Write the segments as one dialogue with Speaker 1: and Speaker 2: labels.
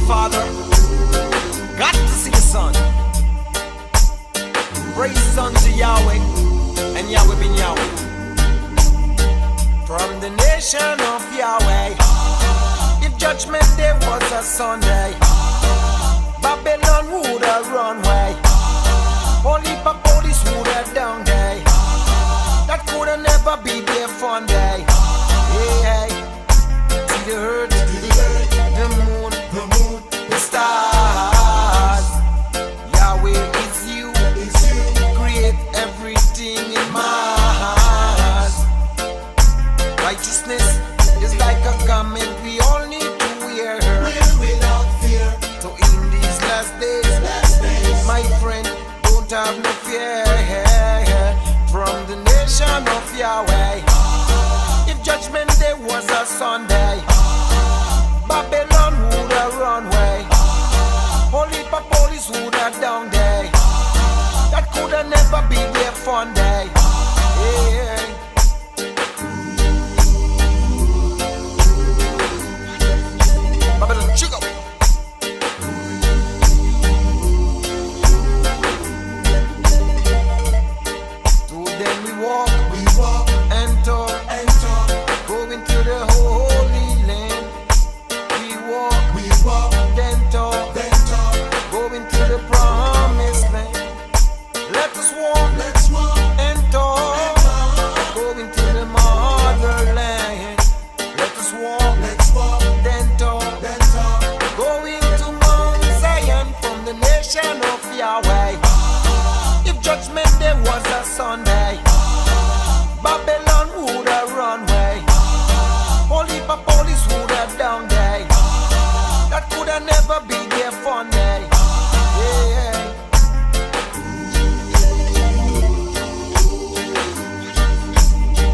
Speaker 1: Father, got to see the Son. Praise unto Yahweh and Yahweh Ben Yahweh. From the nation of Yahweh, if judgment day was a Sunday, Babylon would have run away. Only for police would have down day. That could have never be their fun day. Hey, see the earth, the moon, the stars. Yahweh is you, create everything in my heart. Righteousness is like a garment we all need to wear. from the nation of Yahweh. If judgment day was a Sunday, Babylon would have run away. Holy police would have down day. That could have never be their fun day. Babylon trigger. So then we walk and talk, going to the holy land. We walk, then talk, going to the promised land. Let us walk and talk, going to the motherland. Let us walk, then talk, going to Mount Zion from the nation of Yahweh. If judgment day was a Sunday, Babylon would have run away. Holy police would have down day. That could have never be their fun day.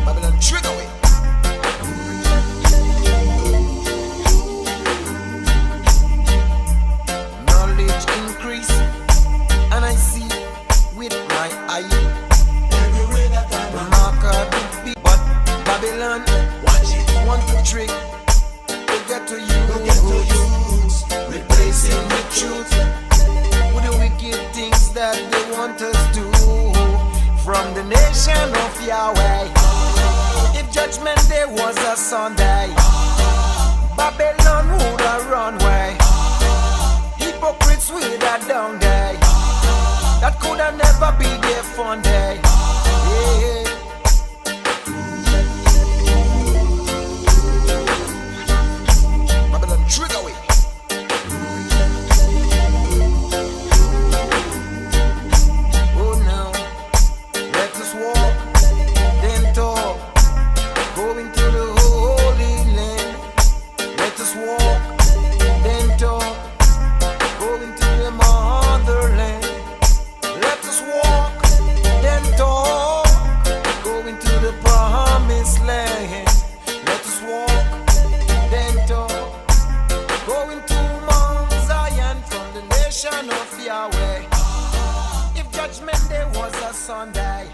Speaker 1: Babylon trigger away. Knowledge increase, and I see with my eye. But Babylon want to trick to get to you, replacing the truth with the wicked things that they want us to. From the nation of Yahweh, if judgment day was a Sunday, Babylon would have run away. Hypocrites with a down day. That could have never be their fun day. Babylon trigger away. Oh no, let us walk, then talk, going to the holy land. Let us walk, then talk, going to the motherland. Let us walk, then talk, going to the promised land. Let us walk, then talk, going to Mount Zion from the nation of Yahweh. If judgment day was a Sunday,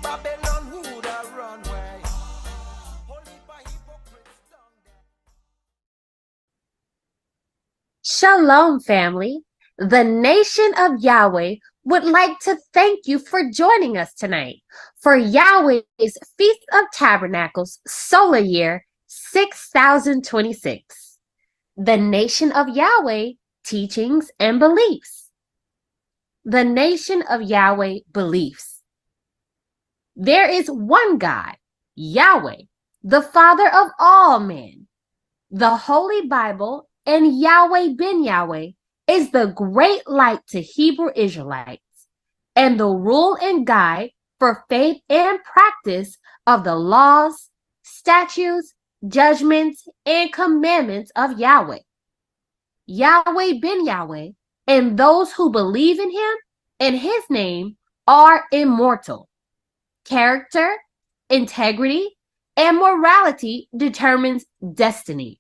Speaker 1: Babylon would have run away. Holy by hypocrites down there.
Speaker 2: Shalom, family. The nation of Yahweh would like to thank you for joining us tonight for Yahweh's Feast of Tabernacles solar year 6026. The nation of Yahweh teachings and beliefs. The nation of Yahweh beliefs. There is one God, Yahweh, the Father of all men. The Holy Bible and Yahweh Ben Yahweh is the great light to Hebrew Israelites and the rule and guide for faith and practice of the laws, statutes, judgments, and commandments of Yahweh. Yahweh Ben Yahweh and those who believe in him and his name are immortal. Character, integrity, and morality determines destiny.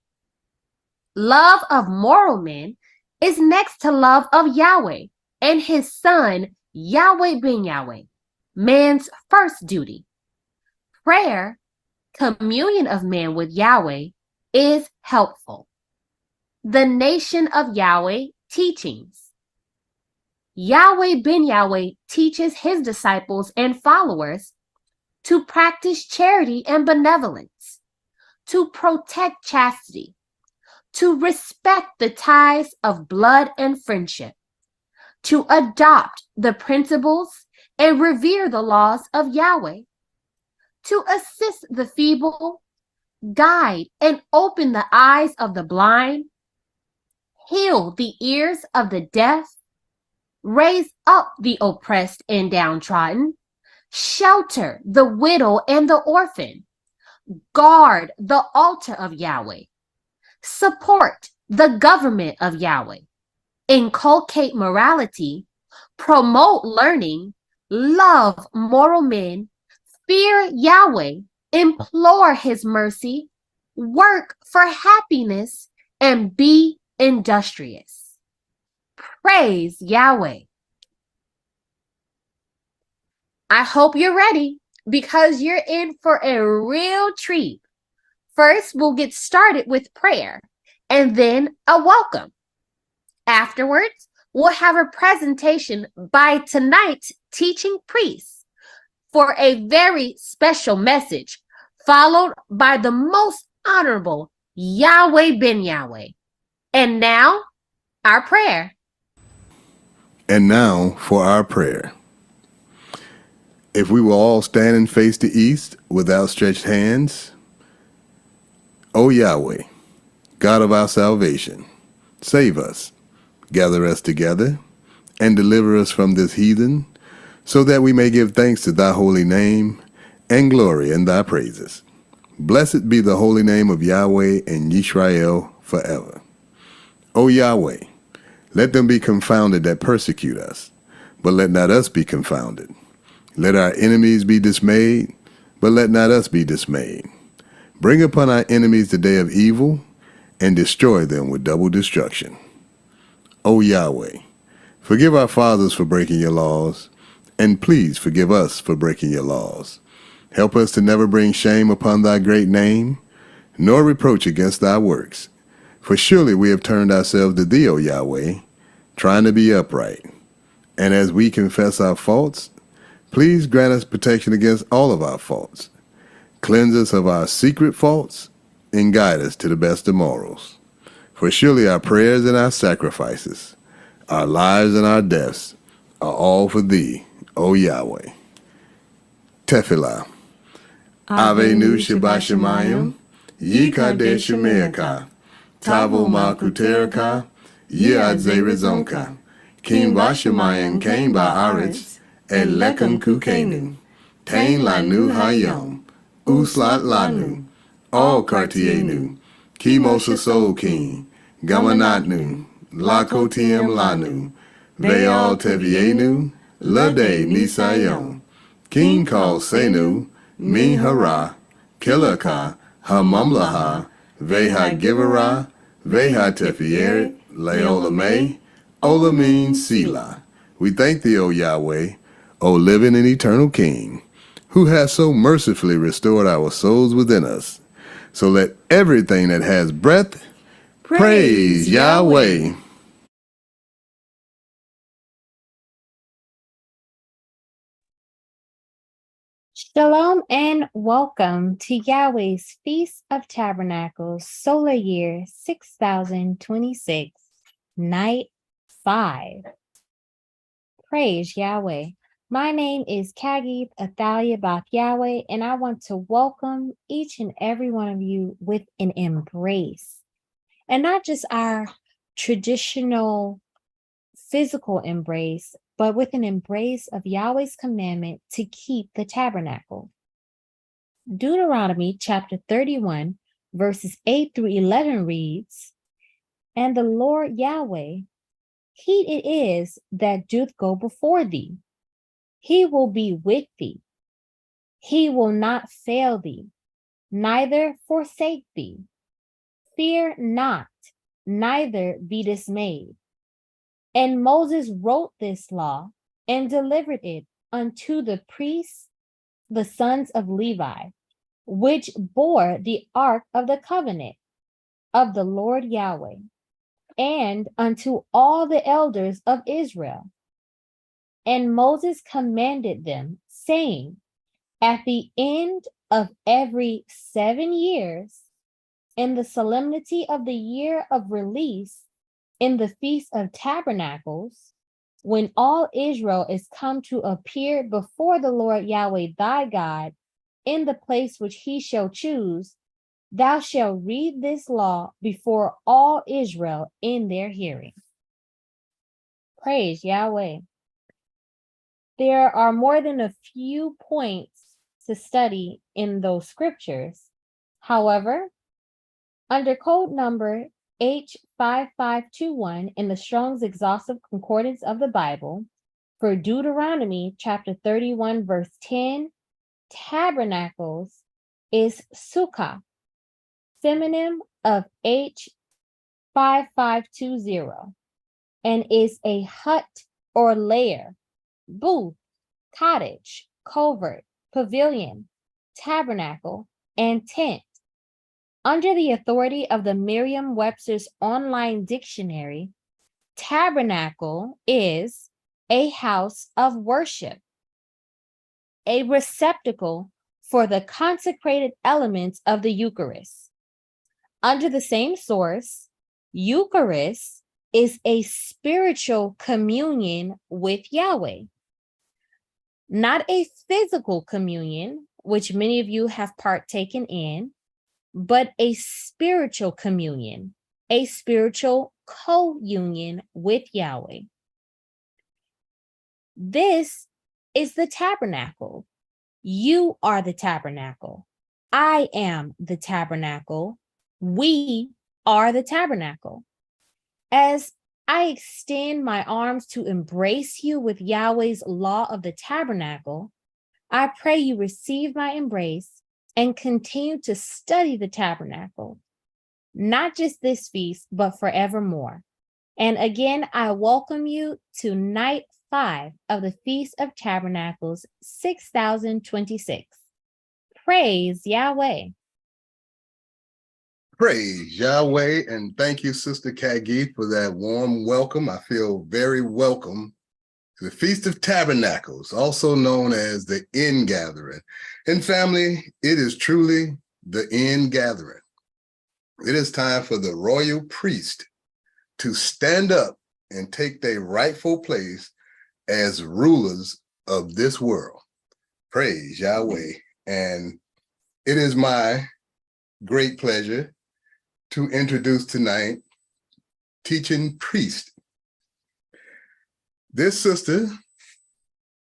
Speaker 2: Love of moral men is next to love of Yahweh and his son, Yahweh Ben Yahweh, man's first duty. Prayer, communion of man with Yahweh, is helpful. The nation of Yahweh teachings. Yahweh Ben Yahweh teaches his disciples and followers to practice charity and benevolence, to protect chastity, to respect the ties of blood and friendship, to adopt the principles and revere the laws of Yahweh, to assist the feeble, guide and open the eyes of the blind, heal the ears of the deaf, raise up the oppressed and downtrodden, shelter the widow and the orphan, guard the altar of Yahweh, support the government of Yahweh, inculcate morality promote learning, love moral men, fear Yahweh, implore his mercy, work for happiness, and be industrious. Praise Yahweh. I hope you're ready because you're in for a real treat. First, we'll get started with prayer and then a welcome. Afterwards, we'll have a presentation by tonight's teaching priests for a very special message, followed by the most honorable Yahweh Ben Yahweh. And now, our prayer.
Speaker 3: And now for our prayer. If we will all stand and face the east with outstretched hands, O Yahweh, God of our salvation, save us, gather us together, and deliver us from this heathen, so that we may give thanks to thy holy name and glory in thy praises. Blessed be the holy name of Yahweh and Yisrael forever. O Yahweh, let them be confounded that persecute us, but let not us be confounded. Let our enemies be dismayed, but let not us be dismayed. Bring upon our enemies the day of evil, and destroy them with double destruction. O Yahweh, forgive our fathers for breaking your laws, and please forgive us for breaking your laws. Help us to never bring shame upon thy great name, nor reproach against thy works. For surely we have turned ourselves to thee, O Yahweh, trying to be upright. And as we confess our faults, please grant us protection against all of our faults. Cleanse us of our secret faults, and guide us to the best of morals. For surely our prayers and our sacrifices, our lives and our deaths, are all for thee, O Yahweh. Tefillah. Avenu Shabbat Shemayim, Yikadesh Shemeaka, Tavo Malkuteraka, Yad Zerizonka, Kim Bashemayim Kain Ba'aretz, Et Lekum Kukenu, Tain Lanu Hayom, Uslat Lanu, All Kartienu, Kimosa Sol King, Gamanatnu, Lakotiem Lanu, Veal Tevienu, Lade Nisayom, King Kal Senu, Min Hara, Kilaka, Hamamlaha, Veha Givera, Veha Tefieret, Leolame, Olamin Sila. We thank thee, O Yahweh, O living and eternal King, who has so mercifully restored our souls within us. So let everything that has breath praise Yahweh.
Speaker 2: Shalom and welcome to Yahweh's Feast of Tabernacles, solar year 6026, night 5. Praise Yahweh. My name is Kagith Athalia Bath Yahweh, and I want to welcome each and every one of you with an embrace. And not just our traditional physical embrace, but with an embrace of Yahweh's commandment to keep the tabernacle. Deuteronomy chapter 31, verses 8 through 11 reads, And the Lord Yahweh, He it is that doth go before thee. He will be with thee. He will not fail thee, neither forsake thee. Fear not, neither be dismayed. And Moses wrote this law and delivered it unto the priests, the sons of Levi, which bore the ark of the covenant of the Lord Yahweh, and unto all the elders of Israel. And Moses commanded them, saying, At the end of every 7 years, in the solemnity of the year of release, in the Feast of Tabernacles, when all Israel is come to appear before the Lord Yahweh thy God, in the place which he shall choose, thou shalt read this law before all Israel in their hearing. Praise Yahweh. There are more than a few points to study in those scriptures. However, under code number H5521 in the Strong's Exhaustive Concordance of the Bible, For Deuteronomy chapter 31, verse 10, tabernacles is sukkah, synonym of H5520, and is a hut or lair, booth, cottage, covert, pavilion, tabernacle, and tent. Under the authority of the Merriam-Webster's online dictionary, tabernacle is a house of worship, a receptacle for the consecrated elements of the Eucharist. Under the same source, Eucharist is a spiritual communion with Yahweh, not a physical communion, which many of you have partaken in, but a spiritual communion, a spiritual co-union with Yahweh. This is the tabernacle. You are the tabernacle. I am the tabernacle. We are the tabernacle. As I extend my arms to embrace you with Yahweh's law of the tabernacle, I pray you receive my embrace and continue to study the tabernacle, not just this feast, but forevermore. And again, I welcome you to night 5 of the Feast of Tabernacles 6026. Praise Yahweh.
Speaker 3: Praise Yahweh, and thank you, Sister Kagit, for that warm welcome. I feel very welcome to the Feast of Tabernacles, also known as the Ingathering. And family, it is truly the Ingathering. It is time for the royal priest to stand up and take their rightful place as rulers of this world. Praise Yahweh. And it is my great pleasure to introduce tonight teaching priest. This sister,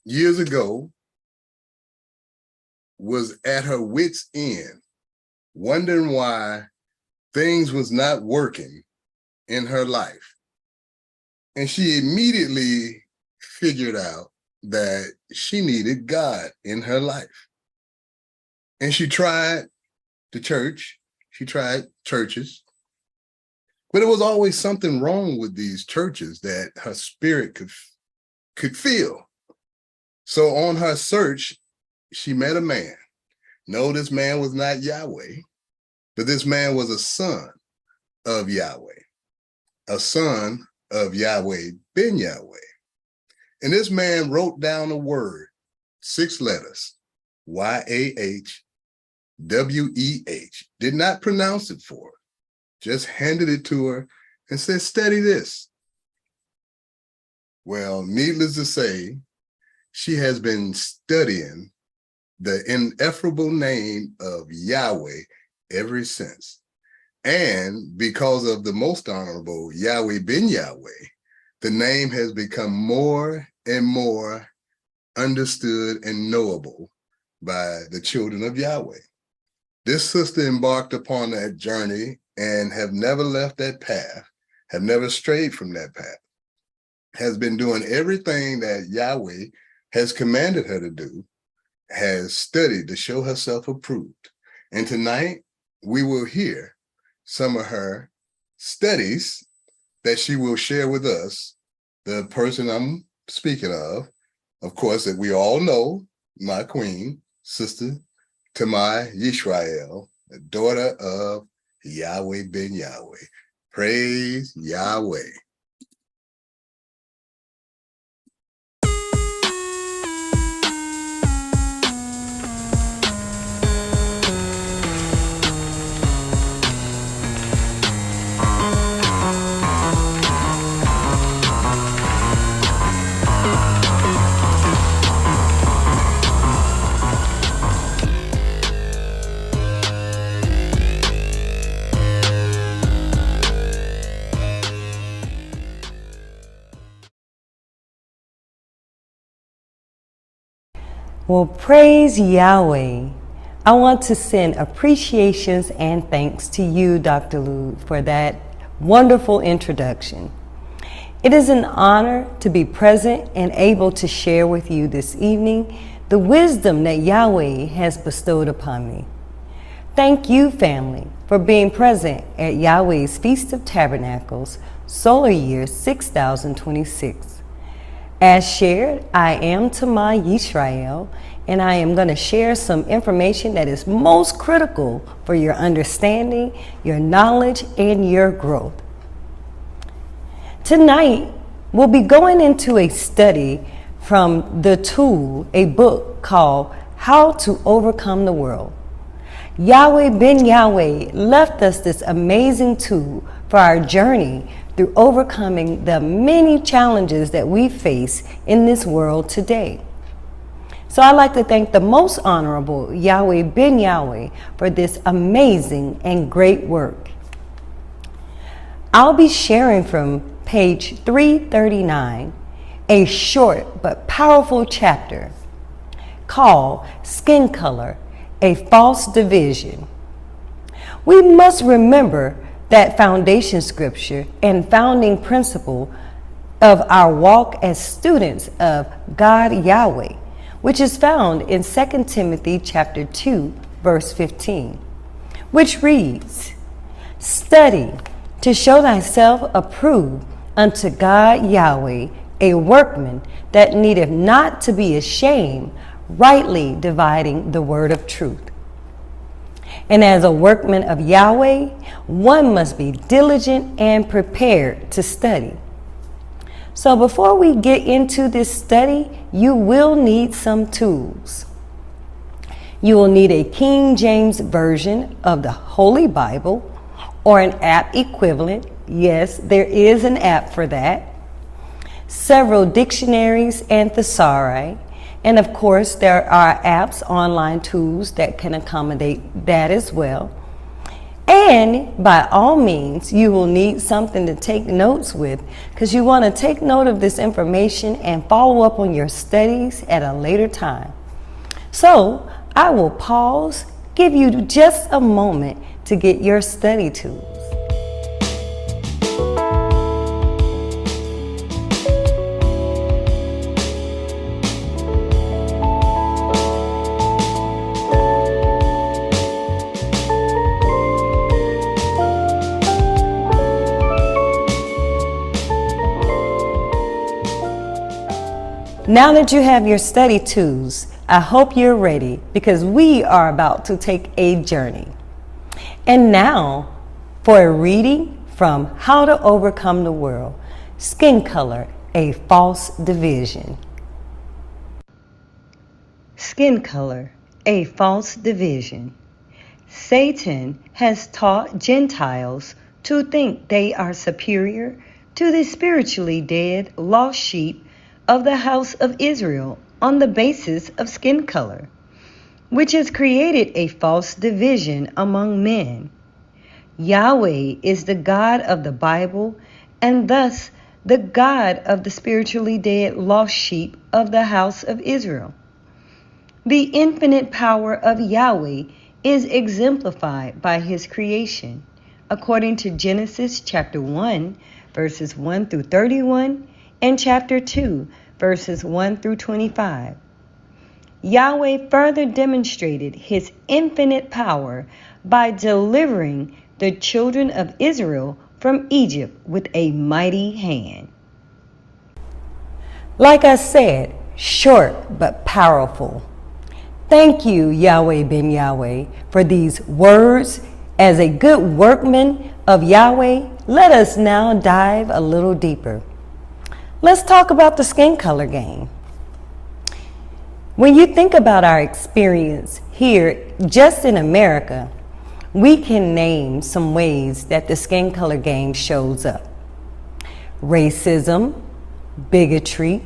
Speaker 3: years ago, was at her wit's end, wondering why things was not working in her life. And she immediately figured out that she needed God in her life. And she tried the church, she tried churches, but it was always something wrong with these churches that her spirit could feel. So on her search, she met a man. No, this man was not Yahweh, but this man was a son of Yahweh, a son of Yahweh Ben Yahweh. And this man wrote down a word, 6 letters, YAHWEH, did not pronounce it for her, just handed it to her and said, study this. Well, needless to say, she has been studying the ineffable name of Yahweh ever since. And because of the most honorable Yahweh Ben Yahweh, the name has become more and more understood and knowable by the children of Yahweh. This sister embarked upon that journey and have never left that path, have never strayed from that path, has been doing everything that Yahweh has commanded her to do, has studied to show herself approved. And tonight, we will hear some of her studies that she will share with us. The person I'm speaking of course, that we all know, my queen, Sister Tamah Yisrael, the daughter of Yahweh Ben Yahweh. Praise Yahweh.
Speaker 4: Well, praise Yahweh. I want to send appreciations and thanks to you, Dr. Lou, for that wonderful introduction. It is an honor to be present and able to share with you this evening the wisdom that Yahweh has bestowed upon me. Thank you, family, for being present at Yahweh's Feast of Tabernacles, solar year 6026. As shared, I am Tamah, Yisrael, and I am going to share some information that is most critical for your understanding, your knowledge, and your growth. Tonight, we'll be going into a study from The Tool, a book called How to Overcome the World. Yahweh Ben Yahweh left us this amazing tool for our journey through overcoming the many challenges that we face in this world today. So I'd like to thank the most honorable Yahweh Ben Yahweh for this amazing and great work. I'll be sharing from page 339, a short but powerful chapter called Skin Color, a False Division. We must remember that foundation scripture and founding principle of our walk as students of God Yahweh, which is found in 2 Timothy chapter 2, verse 15, which reads, "Study to show thyself approved unto God Yahweh, a workman that needeth not to be ashamed, rightly dividing the word of truth." And as a workman of Yahweh, one must be diligent and prepared to study. So before we get into this study, you will need some tools. You will need a King James Version of the Holy Bible or an app equivalent. Yes, there is an app for that. Several dictionaries and thesauri. And of course, there are apps, online tools that can accommodate that as well. And by all means, you will need something to take notes with, because you want to take note of this information and follow up on your studies at a later time. So I will pause, give you just a moment to get your study tools. Now that you have your study tools, I hope you're ready, because we are about to take a journey. And now for a reading from How to Overcome the World, Skin Color, a False Division. Skin color, a false division. Satan has taught Gentiles to think they are superior to the spiritually dead, lost sheep of the house of Israel on the basis of skin color, which has created a false division among men. Yahweh is the God of the Bible, and thus the God of the spiritually dead lost sheep of the house of Israel. The infinite power of Yahweh is exemplified by his creation, according to Genesis chapter 1, verses 1 through 31, and chapter 2, verses 1 through 25. Yahweh further demonstrated his infinite power by delivering the children of Israel from Egypt with a mighty hand. Like I said, short but powerful. Thank you, Yahweh Ben Yahweh, for these words. As a good workman of Yahweh, let us now dive a little deeper. Let's talk about the skin color game. When you think about our experience here, just in America, we can name some ways that the skin color game shows up. Racism, bigotry,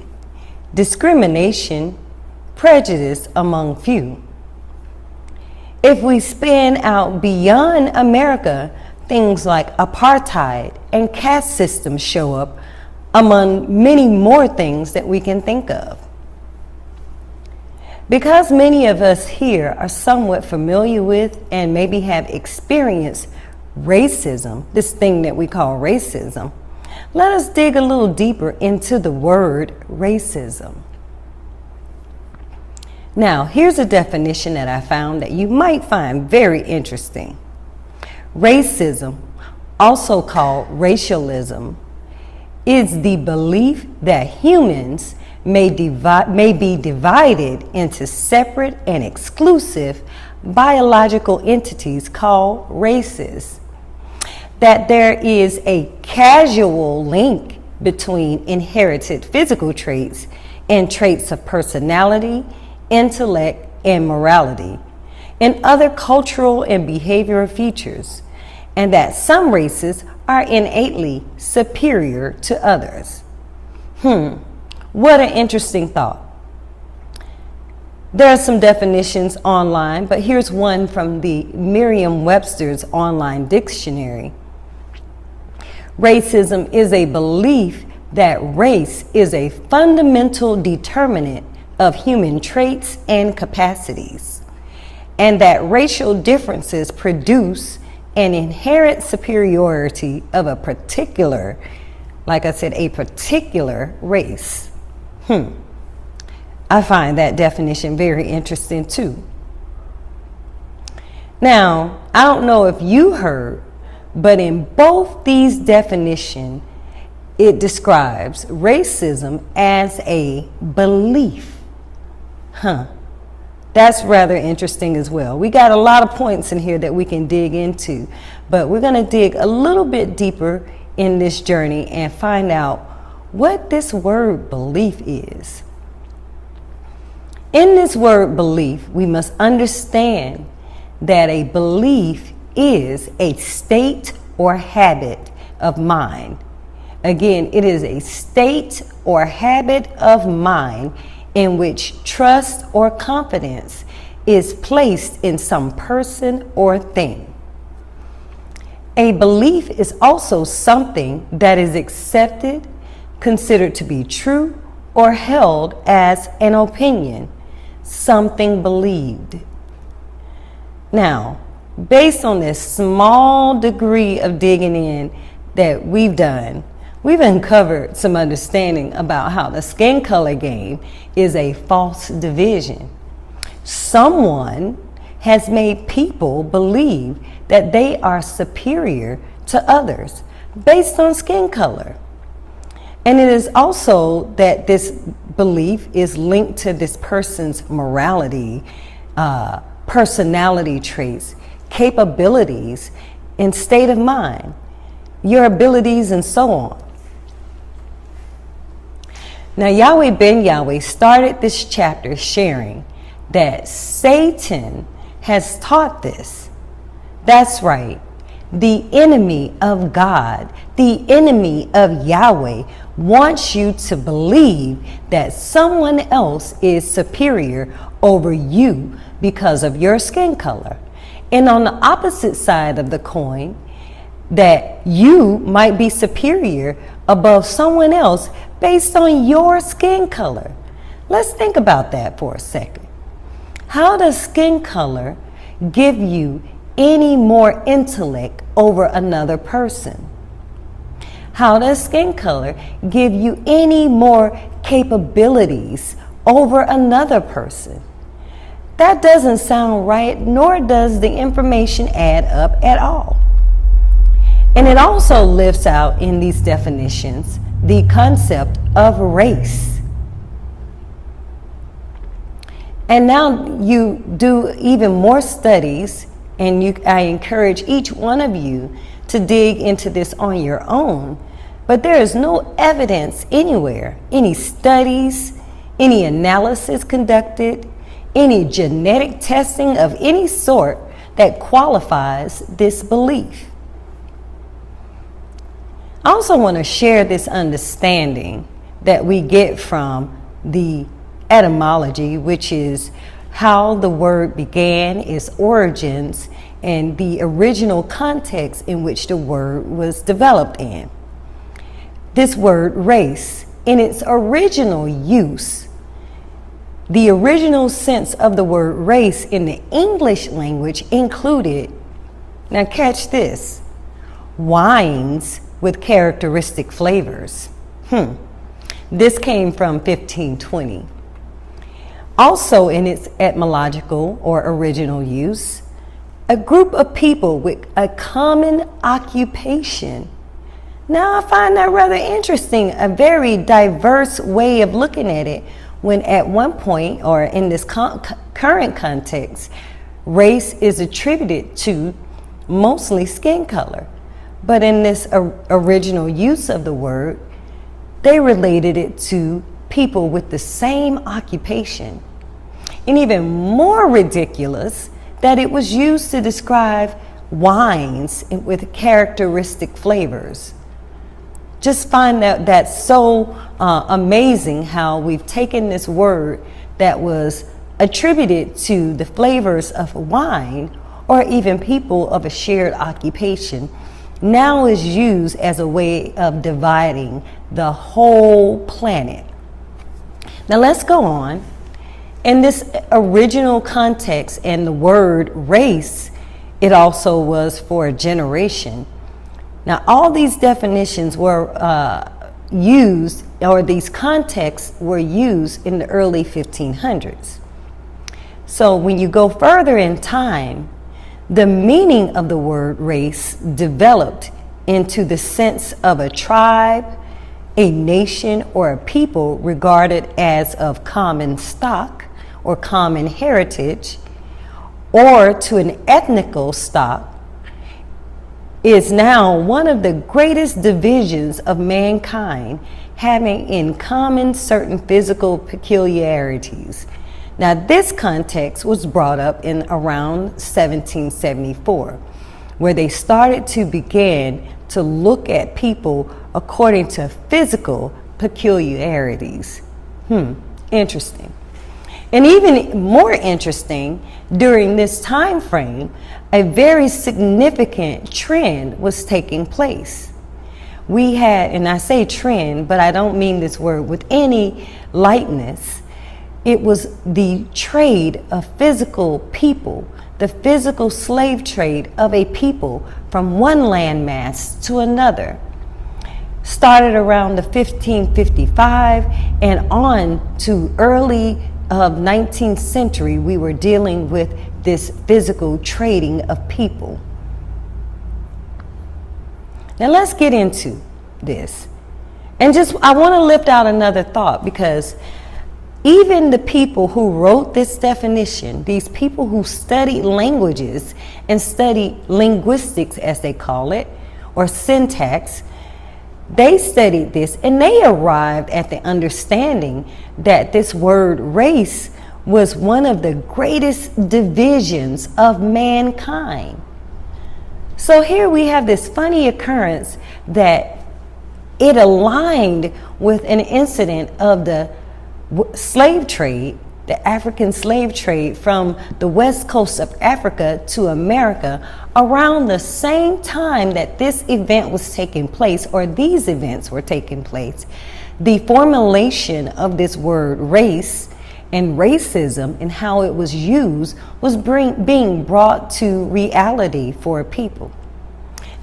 Speaker 4: discrimination, prejudice, among few. If we span out beyond America, things like apartheid and caste systems show up, among many more things that we can think of. Because many of us here are somewhat familiar with and maybe have experienced racism, this thing that we call racism, let us dig a little deeper into the word racism. Now, here's a definition that I found that you might find very interesting. Racism, also called racialism, is the belief that humans may be divided into separate and exclusive biological entities called races. That there is a causal link between inherited physical traits and traits of personality, intellect, and morality, and other cultural and behavioral features, and that some races are innately superior to others. What an interesting thought. There are some definitions online, but here's one from the Merriam-Webster's online dictionary. Racism is a belief that race is a fundamental determinant of human traits and capacities, and that racial differences produce an inherent superiority of a particular, like I said, a particular race. I find that definition very interesting too. Now, I don't know if you heard, but in both these definitions, it describes racism as a belief. That's rather interesting as well. We got a lot of points in here that we can dig into, but we're going to dig a little bit deeper in this journey and find out what this word belief is. In this word belief, we must understand that a belief is a state or habit of mind. Again, it is a state or habit of mind in which trust or confidence is placed in some person or thing. A belief is also something that is accepted, considered to be true, or held as an opinion, something believed. Now, based on this small degree of digging in that we've done, we've uncovered some understanding about how the skin color game is a false division. Someone has made people believe that they are superior to others based on skin color. And it is also that this belief is linked to this person's morality, personality traits, capabilities, and state of mind, your abilities, and so on. Now, Yahweh Ben Yahweh started this chapter sharing that Satan has taught this. That's right. The enemy of God, the enemy of Yahweh, wants you to believe that someone else is superior over you because of your skin color. And on the opposite side of the coin, that you might be superior above someone else based on your skin color. Let's think about that for a second. How does skin color give you any more intellect over another person? How does skin color give you any more capabilities over another person? That doesn't sound right, nor does the information add up at all. And it also lifts out in these definitions the concept of race. And now you do even more studies, and I encourage each one of you to dig into this on your own. But there is no evidence anywhere, any studies, any analysis conducted, any genetic testing of any sort that qualifies this belief. I also want to share this understanding that we get from the etymology, which is how the word began, its origins, and the original context in which the word was developed in. This word race, in its original use, the original sense of the word race in the English language included, now catch this, wines with characteristic flavors. This came from 1520. Also in its etymological or original use, a group of people with a common occupation. Now I find that rather interesting, a very diverse way of looking at it, when at one point, or in this current context, race is attributed to mostly skin color. But in this original use of the word, they related it to people with the same occupation. And even more ridiculous, that it was used to describe wines with characteristic flavors. Just find that so amazing how we've taken this word that was attributed to the flavors of wine or even people of a shared occupation, now is used as a way of dividing the whole planet. Now let's go on. In this original context and the word race, it also was for a generation. Now all these definitions were used, or these contexts were used in the early 1500s. So when you go further in time, the meaning of the word race developed into the sense of a tribe, a nation, or a people regarded as of common stock or common heritage, or to an ethnical stock, is now one of the greatest divisions of mankind, having in common certain physical peculiarities. Now this context was brought up in around 1774, where they started to begin to look at people according to physical peculiarities. Interesting. And even more interesting, during this time frame, a very significant trend was taking place. We had, and I say trend, but I don't mean this word with any lightness. It was the trade of physical people, the physical slave trade of a people from one landmass to another. Started around the 1555 and on to early of 19th century, we were dealing with this physical trading of people. Now let's get into this. And I want to lift out another thought, because even the people who wrote this definition, these people who studied languages and studied linguistics, as they call it, or syntax, they studied this and they arrived at the understanding that this word race was one of the greatest divisions of mankind. So here we have this funny occurrence that it aligned with an incident of the slave trade, the African slave trade from the west coast of Africa to America, around the same time that this event was taking place, or these events were taking place. The formulation of this word race and racism and how it was used was being brought to reality for people.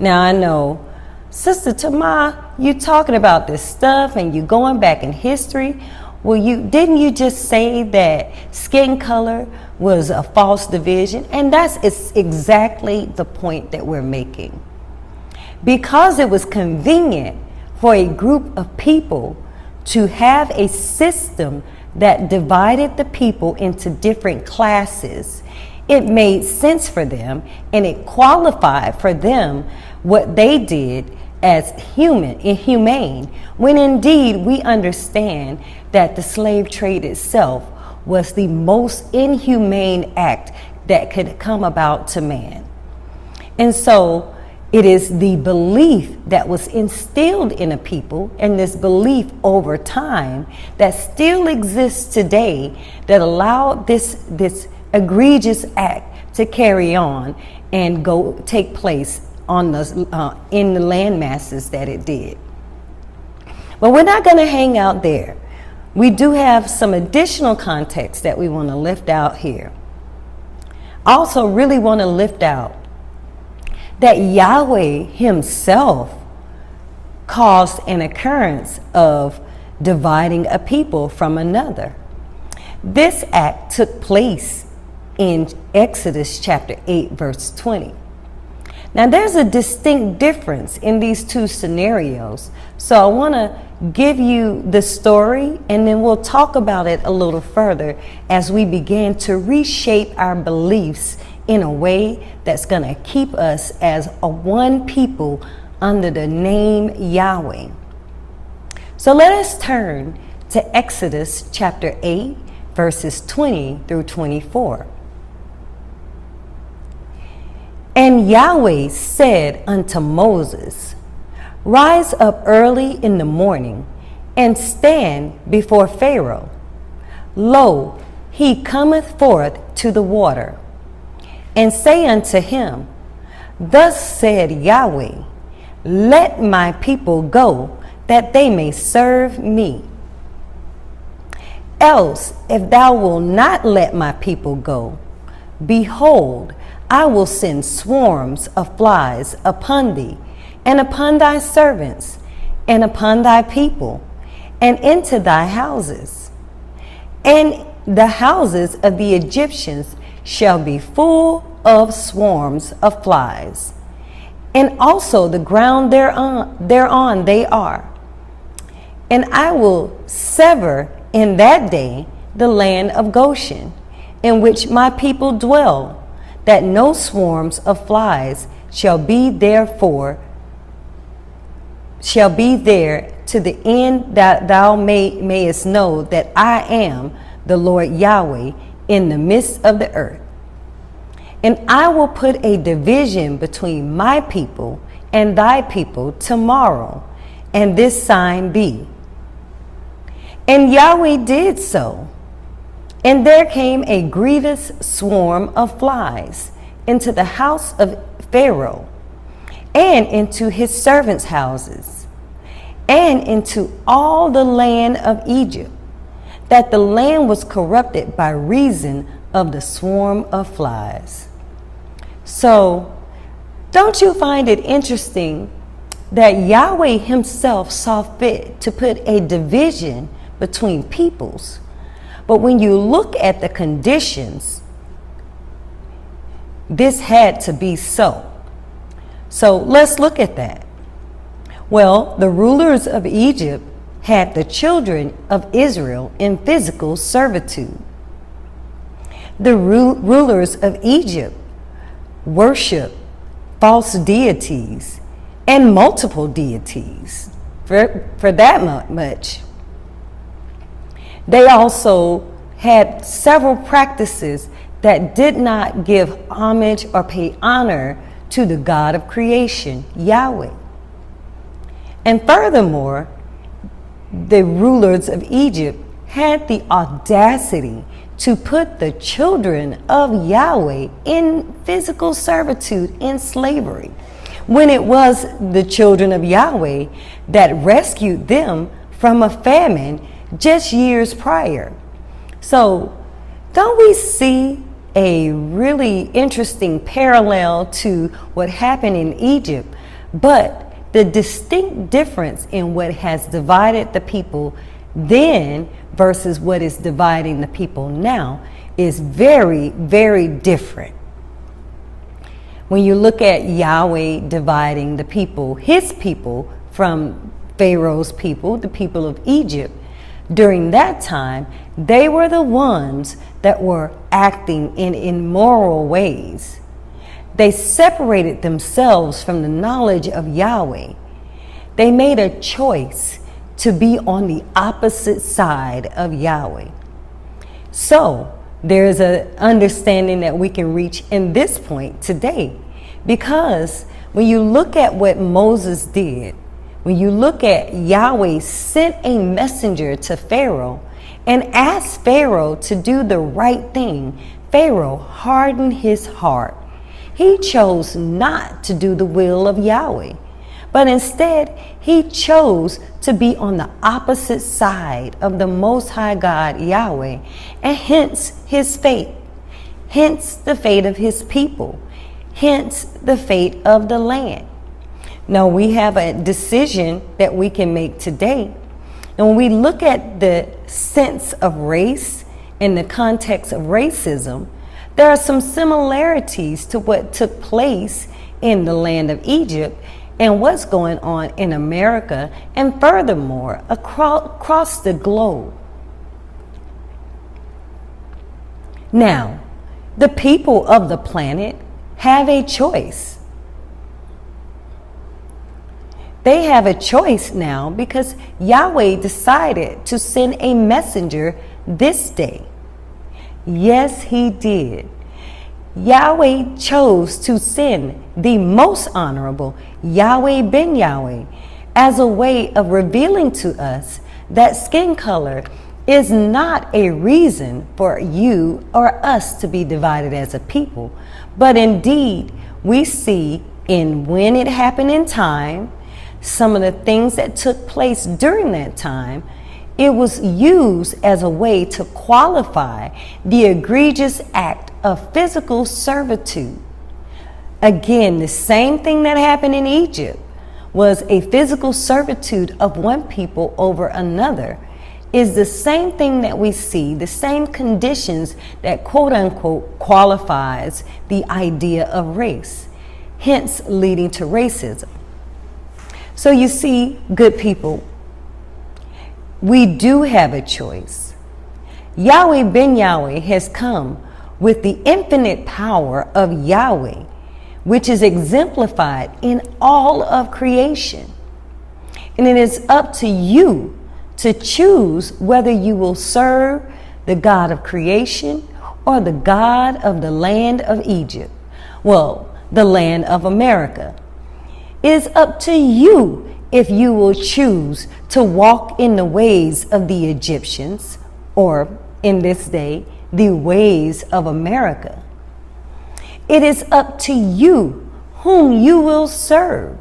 Speaker 4: Now I know, Sister Tamah, you talking about this stuff and you going back in history. Well, didn't you just say that skin color was a false division? And that's exactly the point that we're making. Because it was convenient for a group of people to have a system that divided the people into different classes, it made sense for them and it qualified for them what they did as inhumane, when indeed we understand that the slave trade itself was the most inhumane act that could come about to man. And so it is the belief that was instilled in a people, and this belief over time that still exists today, that allowed this egregious act to carry on and take place on in the land masses that it did. But we're not going to hang out there. We do have some additional context that we want to lift out here. I also really want to lift out that Yahweh himself caused an occurrence of dividing a people from another. This act took place in Exodus chapter 8, verse 20. Now, there's a distinct difference in these two scenarios. So I want to give you the story, and then we'll talk about it a little further as we begin to reshape our beliefs in a way that's going to keep us as a one people under the name Yahweh. So let us turn to Exodus chapter 8, verses 20 through 24. And Yahweh said unto Moses, Rise up early in the morning, and stand before Pharaoh. Lo, he cometh forth to the water. And say unto him, Thus said Yahweh, Let my people go, that they may serve me. Else, if thou wilt not let my people go, behold, I will send swarms of flies upon thee, and upon thy servants, and upon thy people, and into thy houses. And the houses of the Egyptians shall be full of swarms of flies, and also the ground thereon they are. And I will sever in that day the land of Goshen, in which my people dwell, that no swarms of flies shall be there to the end that thou mayest know that I am the Lord Yahweh in the midst of the earth. And I will put a division between my people and thy people tomorrow, and this sign be. And Yahweh did so. And there came a grievous swarm of flies into the house of Pharaoh, and into his servants' houses, and into all the land of Egypt, that the land was corrupted by reason of the swarm of flies. So, don't you find it interesting that Yahweh himself saw fit to put a division between peoples? But when you look at the conditions, this had to be so. So let's look at that. Well, the rulers of Egypt had the children of Israel in physical servitude. The rulers of Egypt worshiped false deities and multiple deities for that much. They also had several practices that did not give homage or pay honor to the God of creation, Yahweh. And furthermore, the rulers of Egypt had the audacity to put the children of Yahweh in physical servitude, in slavery, when it was the children of Yahweh that rescued them from a famine just years prior. So don't we see a really interesting parallel to what happened in Egypt, but the distinct difference in what has divided the people then versus what is dividing the people now is very, very different. When you look at Yahweh dividing the people, his people, from Pharaoh's people, the people of Egypt, during that time, they were the ones that were acting in immoral ways. They separated themselves from the knowledge of Yahweh. They made a choice to be on the opposite side of Yahweh. So there's an understanding that we can reach in this point today, because when you look at what Moses did, when you look at Yahweh sent a messenger to Pharaoh and asked Pharaoh to do the right thing, Pharaoh hardened his heart. He chose not to do the will of Yahweh, but instead he chose to be on the opposite side of the Most High God, Yahweh, and hence his fate, hence the fate of his people, hence the fate of the land. Now we have a decision that we can make today. And when we look at the sense of race in the context of racism, there are some similarities to what took place in the land of Egypt and what's going on in America, and furthermore, across the globe. Now, the people of the planet have a choice. They have a choice now because Yahweh decided to send a messenger this day. Yes, he did. Yahweh chose to send the most honorable Yahweh Ben Yahweh as a way of revealing to us that skin color is not a reason for you or us to be divided as a people, but indeed we see in when it happened in time, some of the things that took place during that time, it was used as a way to qualify the egregious act of physical servitude. Again, the same thing that happened in Egypt was a physical servitude of one people over another, is the same thing that we see, the same conditions that quote unquote qualifies the idea of race, hence leading to racism. So you see, good people, we do have a choice. Yahweh Ben Yahweh has come with the infinite power of Yahweh, which is exemplified in all of creation. And it is up to you to choose whether you will serve the God of creation or the God of the land of Egypt. Well, the land of America. It is up to you if you will choose to walk in the ways of the Egyptians, or in this day, the ways of America. It is up to you whom you will serve.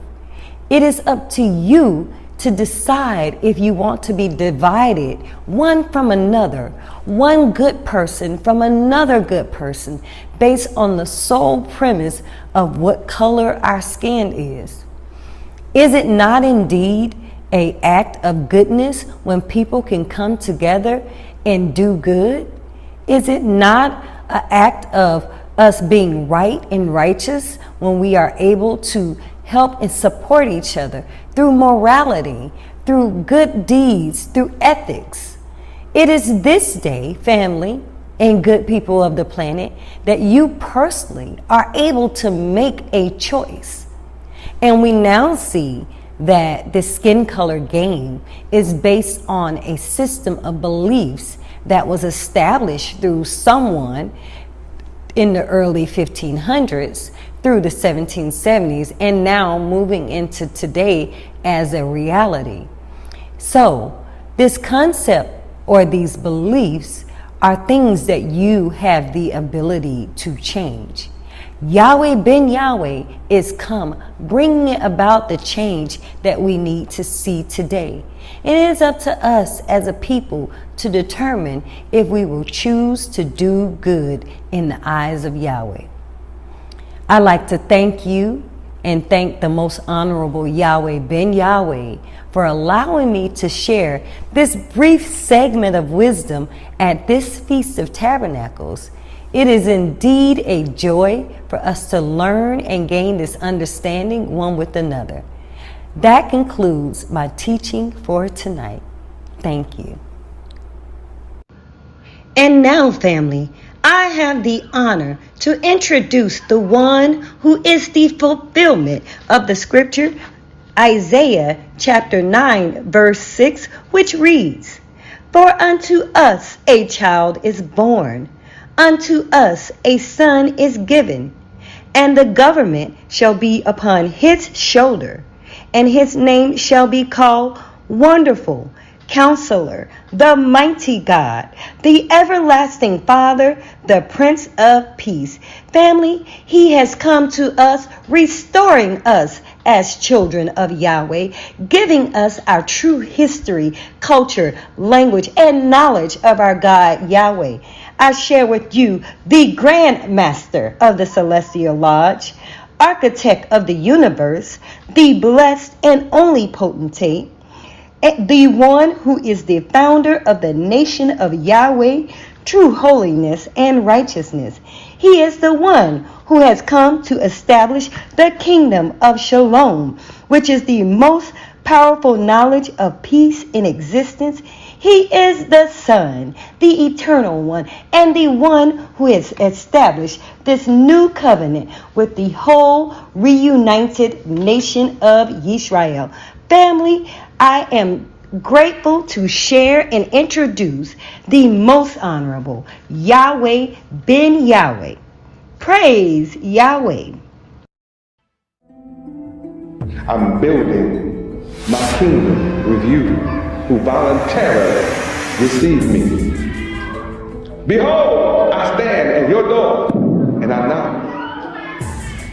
Speaker 4: It is up to you to decide if you want to be divided one from another, one good person from another good person, based on the sole premise of what color our skin is. Is it not indeed an act of goodness when people can come together and do good? Is it not an act of us being right and righteous when we are able to help and support each other through morality, through good deeds, through ethics? It is this day, family and good people of the planet, that you personally are able to make a choice. And we now see that the skin color game is based on a system of beliefs that was established through someone in the early 1500s through the 1770s, and now moving into today as a reality. So this concept or these beliefs are things that you have the ability to change. Yahweh Ben Yahweh is come bringing about the change that we need to see today. And it is up to us as a people to determine if we will choose to do good in the eyes of Yahweh. I'd like to thank you and thank the most honorable Yahweh Ben Yahweh for allowing me to share this brief segment of wisdom at this Feast of Tabernacles. It is indeed a joy for us to learn and gain this understanding one with another. That concludes my teaching for tonight. Thank you. And now, family, I have the honor to introduce the one who is the fulfillment of the scripture, Isaiah chapter 9, verse 6, which reads, "For unto us a child is born, unto us a son is given, and the government shall be upon his shoulder, and his name shall be called Wonderful, Counselor, the Mighty God, the Everlasting Father, the Prince of Peace." Family, he has come to us, restoring us as children of Yahweh, giving us our true history, culture, language, and knowledge of our God Yahweh. I share with you the Grand Master of the Celestial Lodge, architect of the universe, the blessed and only potentate, the one who is the founder of the nation of Yahweh, true holiness and righteousness. He is the one who has come to establish the kingdom of Shalom, which is the most powerful knowledge of peace in existence. He is the Son, the Eternal One, and the one who has established this new covenant with the whole reunited nation of Yisrael. Family, I am grateful to share and introduce the most honorable Yahweh Ben Yahweh. Praise Yahweh.
Speaker 5: I'm building my kingdom with you who voluntarily receive me. Behold, I stand at your door and I knock.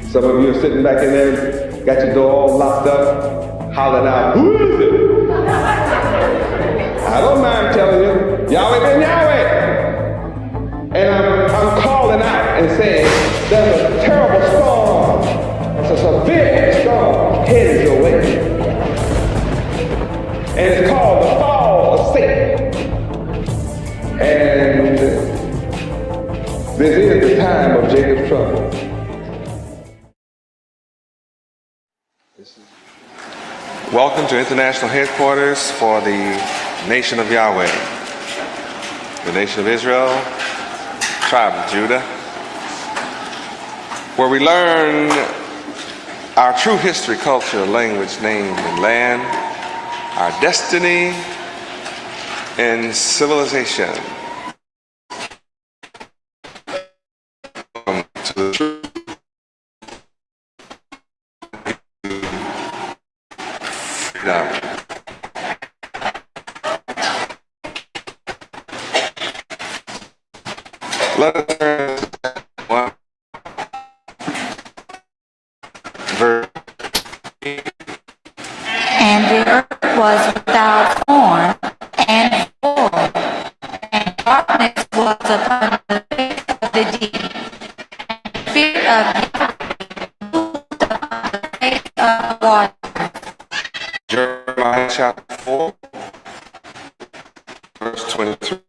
Speaker 5: Some of you are sitting back in there, got your door all locked up, hollering out, who is it? I don't mind telling you, Yahweh Ben Yahweh. And I'm calling out and saying, there's a terrible storm, it's a severe storm headed your way. And it's called the fall of Satan. And this is the time of Jacob's trouble.
Speaker 6: Welcome to international headquarters for the nation of Yahweh, the nation of Israel, tribe of Judah, where we learn our true history, culture, language, name, and land, our destiny and civilization. To the truth. Freedom. Let us turn to one verse.
Speaker 7: And the earth was without form and void, and darkness was upon the face of the deep, and the fear of Yahweh moved upon the face of the water.
Speaker 6: Jeremiah chapter 4, verse 23.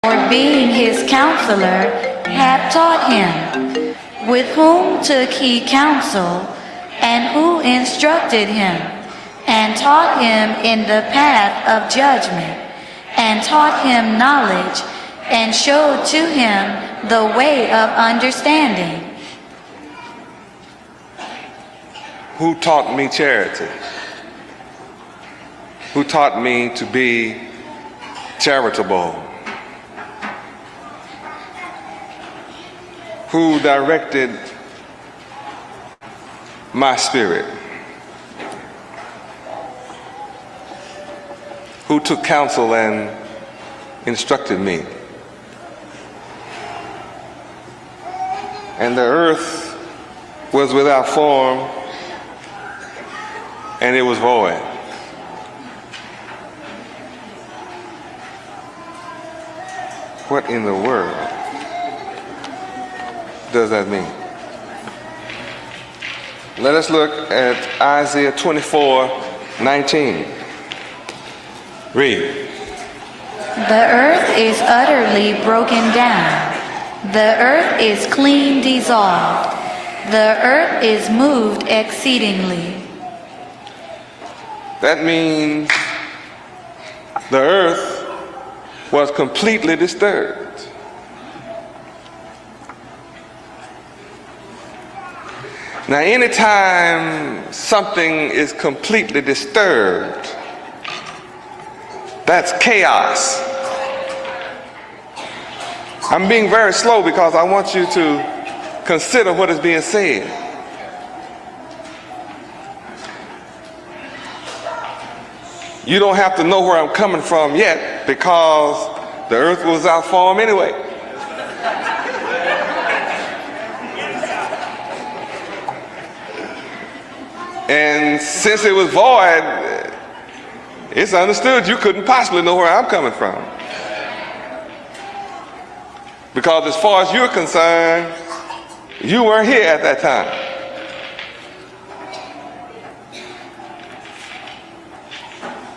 Speaker 7: Lord, being his counselor, had taught him, with whom took he counsel, and who instructed him, and taught him in the path of judgment, and taught him knowledge, and showed to him the way of understanding.
Speaker 6: Who taught me charity? Who taught me to be charitable? Who directed my spirit? Who took counsel and instructed me? And the earth was without form, and it was void. What in the world does that mean? Let us look at Isaiah 24:19. Read.
Speaker 7: The earth is utterly broken down. The earth is clean dissolved. The earth is moved exceedingly.
Speaker 6: That means the earth was completely disturbed. Now, anytime something is completely disturbed, that's chaos. I'm being very slow because I want you to consider what is being said. You don't have to know where I'm coming from yet because the earth was without form anyway. And since it was void, it's understood you couldn't possibly know where I'm coming from. Because as far as you're concerned, you weren't here at that time.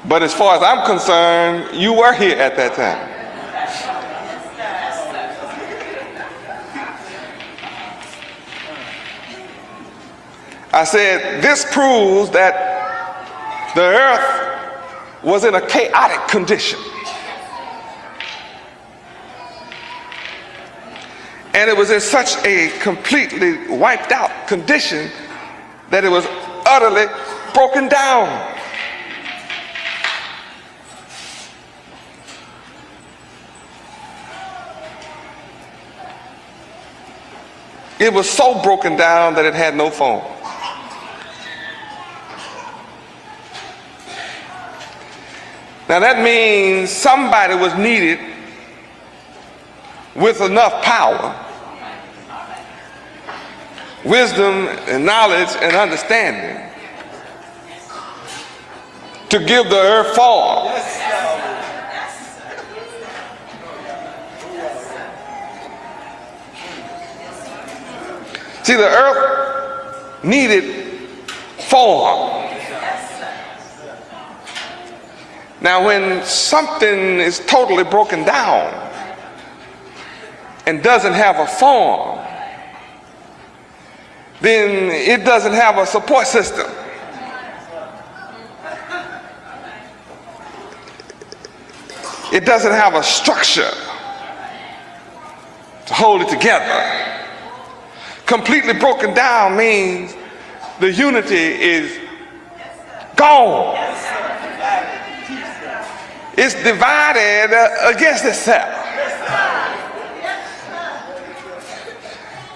Speaker 6: But as far as I'm concerned, you were here at that time. I said, this proves that the earth was in a chaotic condition. And it was in such a completely wiped out condition that it was utterly broken down. It was so broken down that it had no form. Now that means somebody was needed with enough power, wisdom and knowledge and understanding to give the earth form. See, the earth needed form. Now, when something is totally broken down and doesn't have a form, then it doesn't have a support system. It doesn't have a structure to hold it together. Completely broken down means the unity is gone. It's divided against itself.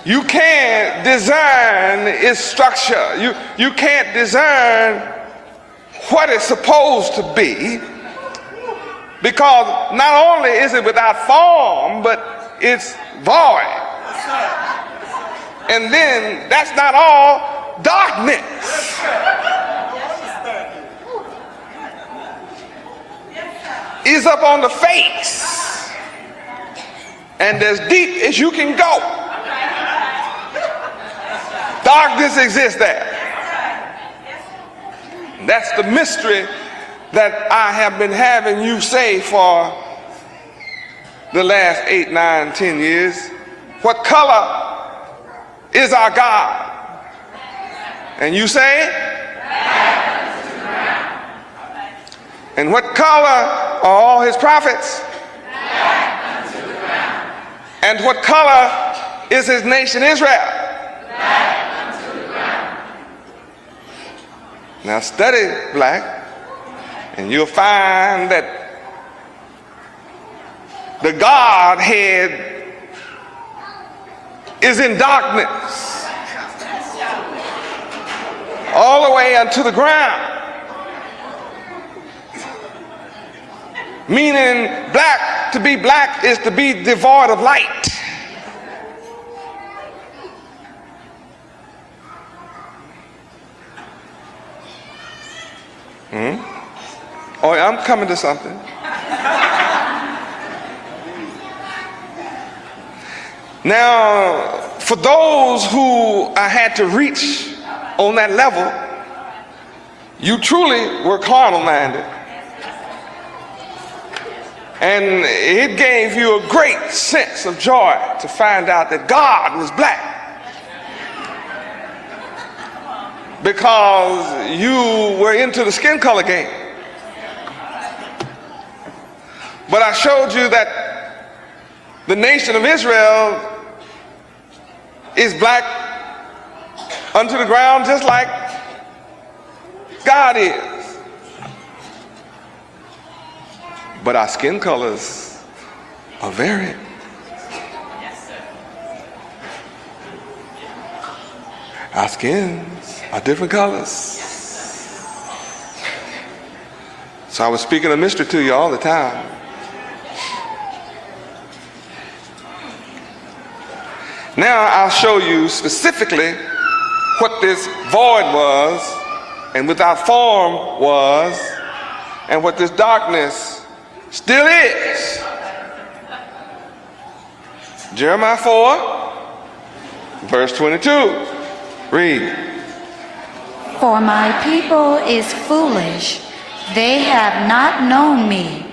Speaker 6: You can't discern its structure. You can't discern what it's supposed to be, because not only is it without form, but it's void. And then that's not all darkness. Is up on the face and as deep as you can go. Darkness exists there. That's the mystery that I have been having you say for the last 8, 9, 10 years. What color is our God? And you say? And what color are all his prophets? And what color is his nation Israel? Now study black, and you'll find that the Godhead is in darkness all the way unto the ground. Meaning black, to be black is to be devoid of light. Oh, I'm coming to something. Now, for those who I had to reach on that level, you truly were carnal minded. And it gave you a great sense of joy to find out that God was black. Because you were into the skin color game. But I showed you that the nation of Israel is black unto the ground just like God is. But our skin colors are varied. Our skins are different colors. So I was speaking a mystery to you all the time. Now I'll show you specifically what this void was and without form was, and what this darkness still is. Jeremiah 4, verse 22. Read.
Speaker 7: For my people is foolish. They have not known me.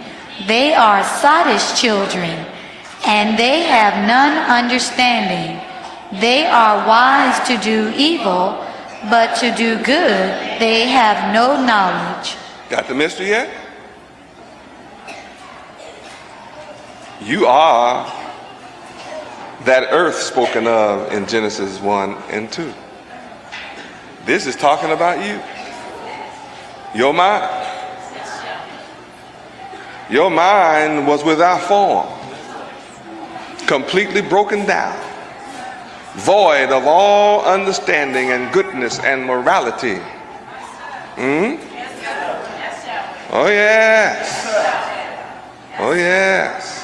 Speaker 7: They are sottish children, and they have none understanding. They are wise to do evil, but to do good they have no knowledge.
Speaker 6: Got the mystery yet? You are that earth spoken of in Genesis 1 and 2. This is talking about you. Your mind. Your mind was without form, completely broken down, void of all understanding and goodness and morality. Oh yes. Oh yes.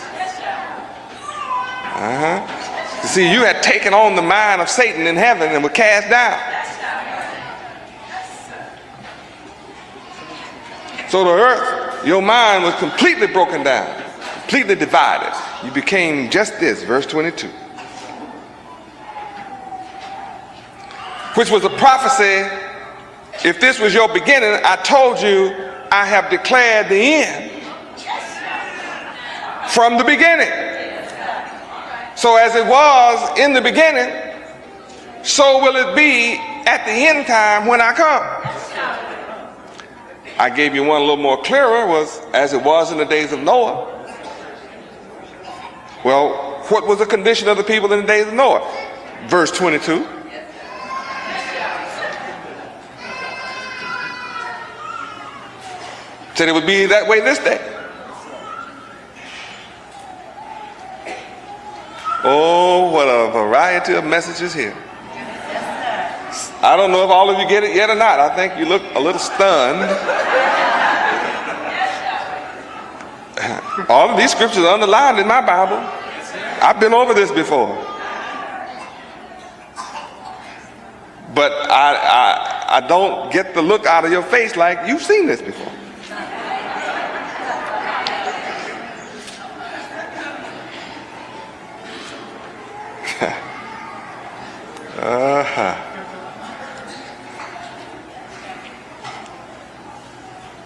Speaker 6: You see, you had taken on the mind of Satan in heaven and were cast down. So the earth, your mind was completely broken down, completely divided. You became just this, verse 22. Which was a prophecy. If this was your beginning, I told you I have declared the end from the beginning. So as it was in the beginning, so will it be at the end time when I come. I gave you one a little more clearer, was as it was in the days of Noah. Well, what was the condition of the people in the days of Noah? Verse 22. Said it would be that way this day. Oh, what a variety of messages here. I don't know if all of you get it yet or not. I think you look a little stunned. All of these scriptures are underlined in my Bible. I've been over this before. But I don't get the look out of your face like you've seen this before.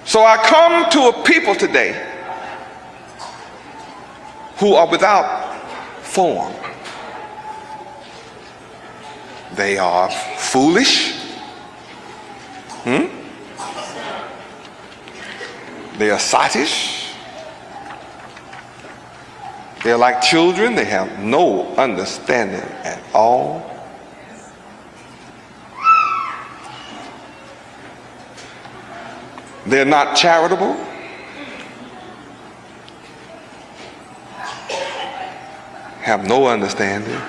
Speaker 6: So I come to a people today who are without form. They are foolish. They are sottish. They're like children. They have no understanding at all. They're not charitable. Have no understanding.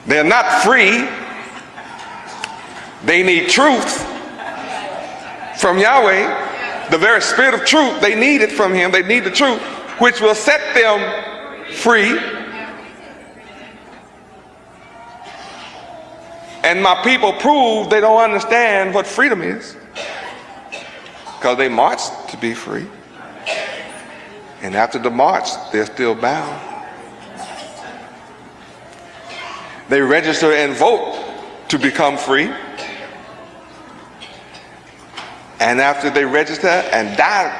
Speaker 6: They're not free. They need truth from Yahweh. The very spirit of truth, they need it from him. They need the truth, which will set them free. And my people prove they don't understand what freedom is, because they marched to be free. And after the march, they're still bound. They register and vote to become free. And after they register and die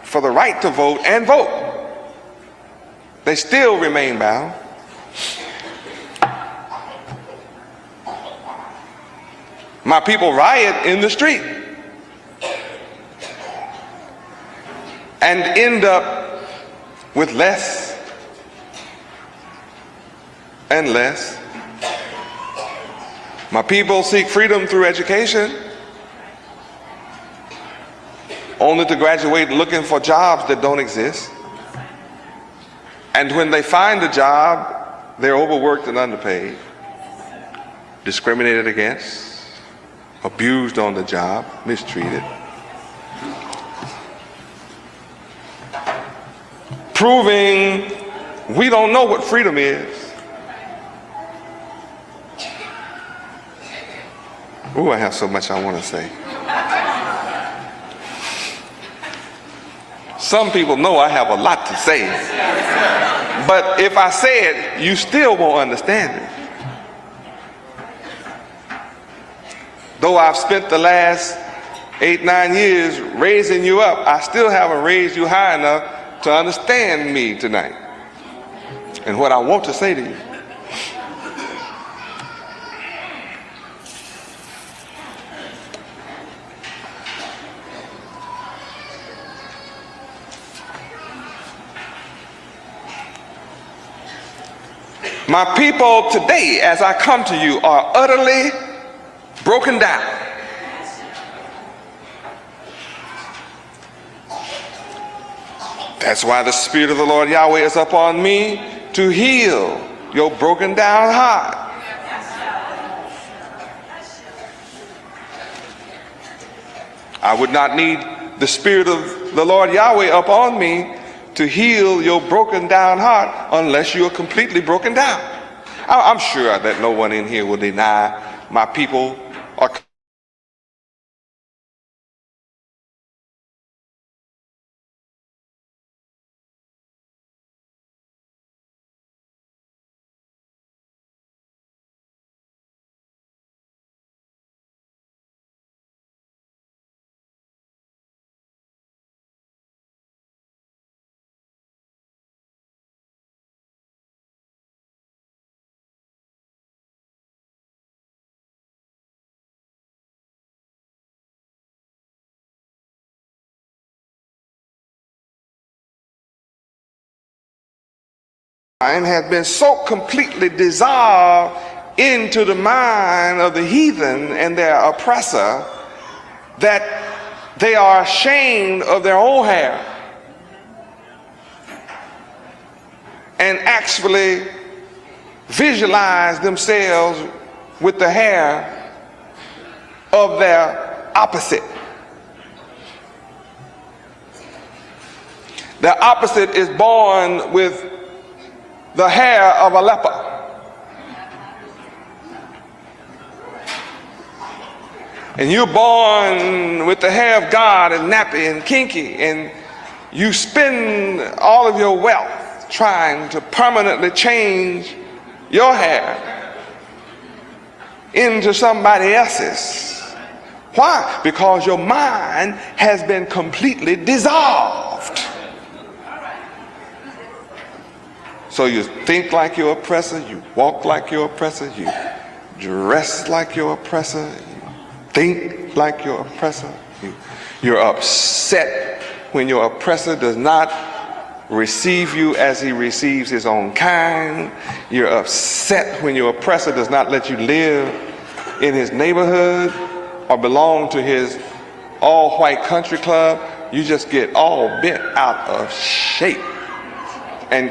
Speaker 6: for the right to vote and vote, they still remain bound. My people riot in the street and end up with less and less. My people seek freedom through education, only to graduate looking for jobs that don't exist. And when they find a job, they're overworked and underpaid, discriminated against, abused on the job, mistreated. Proving we don't know what freedom is. Ooh, I have so much I want to say. Some people know I have a lot to say. But if I say it, you still won't understand it. Though I've spent the last 8-9 years raising you up, I still haven't raised you high enough to understand me tonight and what I want to say to you. My people today, as I come to you, are utterly broken down. That's why the Spirit of the Lord Yahweh is upon me to heal your broken down heart. I would not need the Spirit of the Lord Yahweh upon me to heal your broken down heart unless you are completely broken down. I'm sure that no one in here will deny my people are has been so completely dissolved into the mind of the heathen and their oppressor that they are ashamed of their own hair and actually visualize themselves with the hair of their opposite. Their opposite is born with the hair of a leper. And you're born with the hair of God and nappy and kinky, and you spend all of your wealth trying to permanently change your hair into somebody else's. Why? Because your mind has been completely dissolved. So you think like your oppressor, you walk like your oppressor, you dress like your oppressor, you think like your oppressor. You're upset when your oppressor does not receive you as he receives his own kind. You're upset when your oppressor does not let you live in his neighborhood or belong to his all-white country club. You just get all bent out of shape and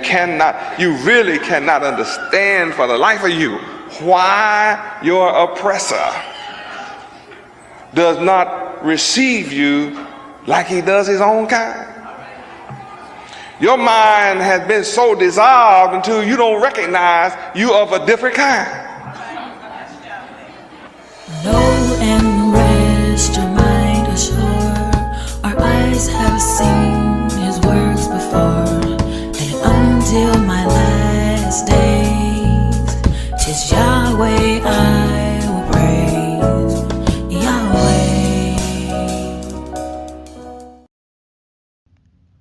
Speaker 6: you really cannot understand for the life of you why your oppressor does not receive you like he does his own kind. Your mind has been so dissolved until you don't recognize you of a different kind.
Speaker 8: Know and rest your mind assured. Our eyes have seen his works before. And until my last days, 'tis Yahweh I will praise. Yahweh.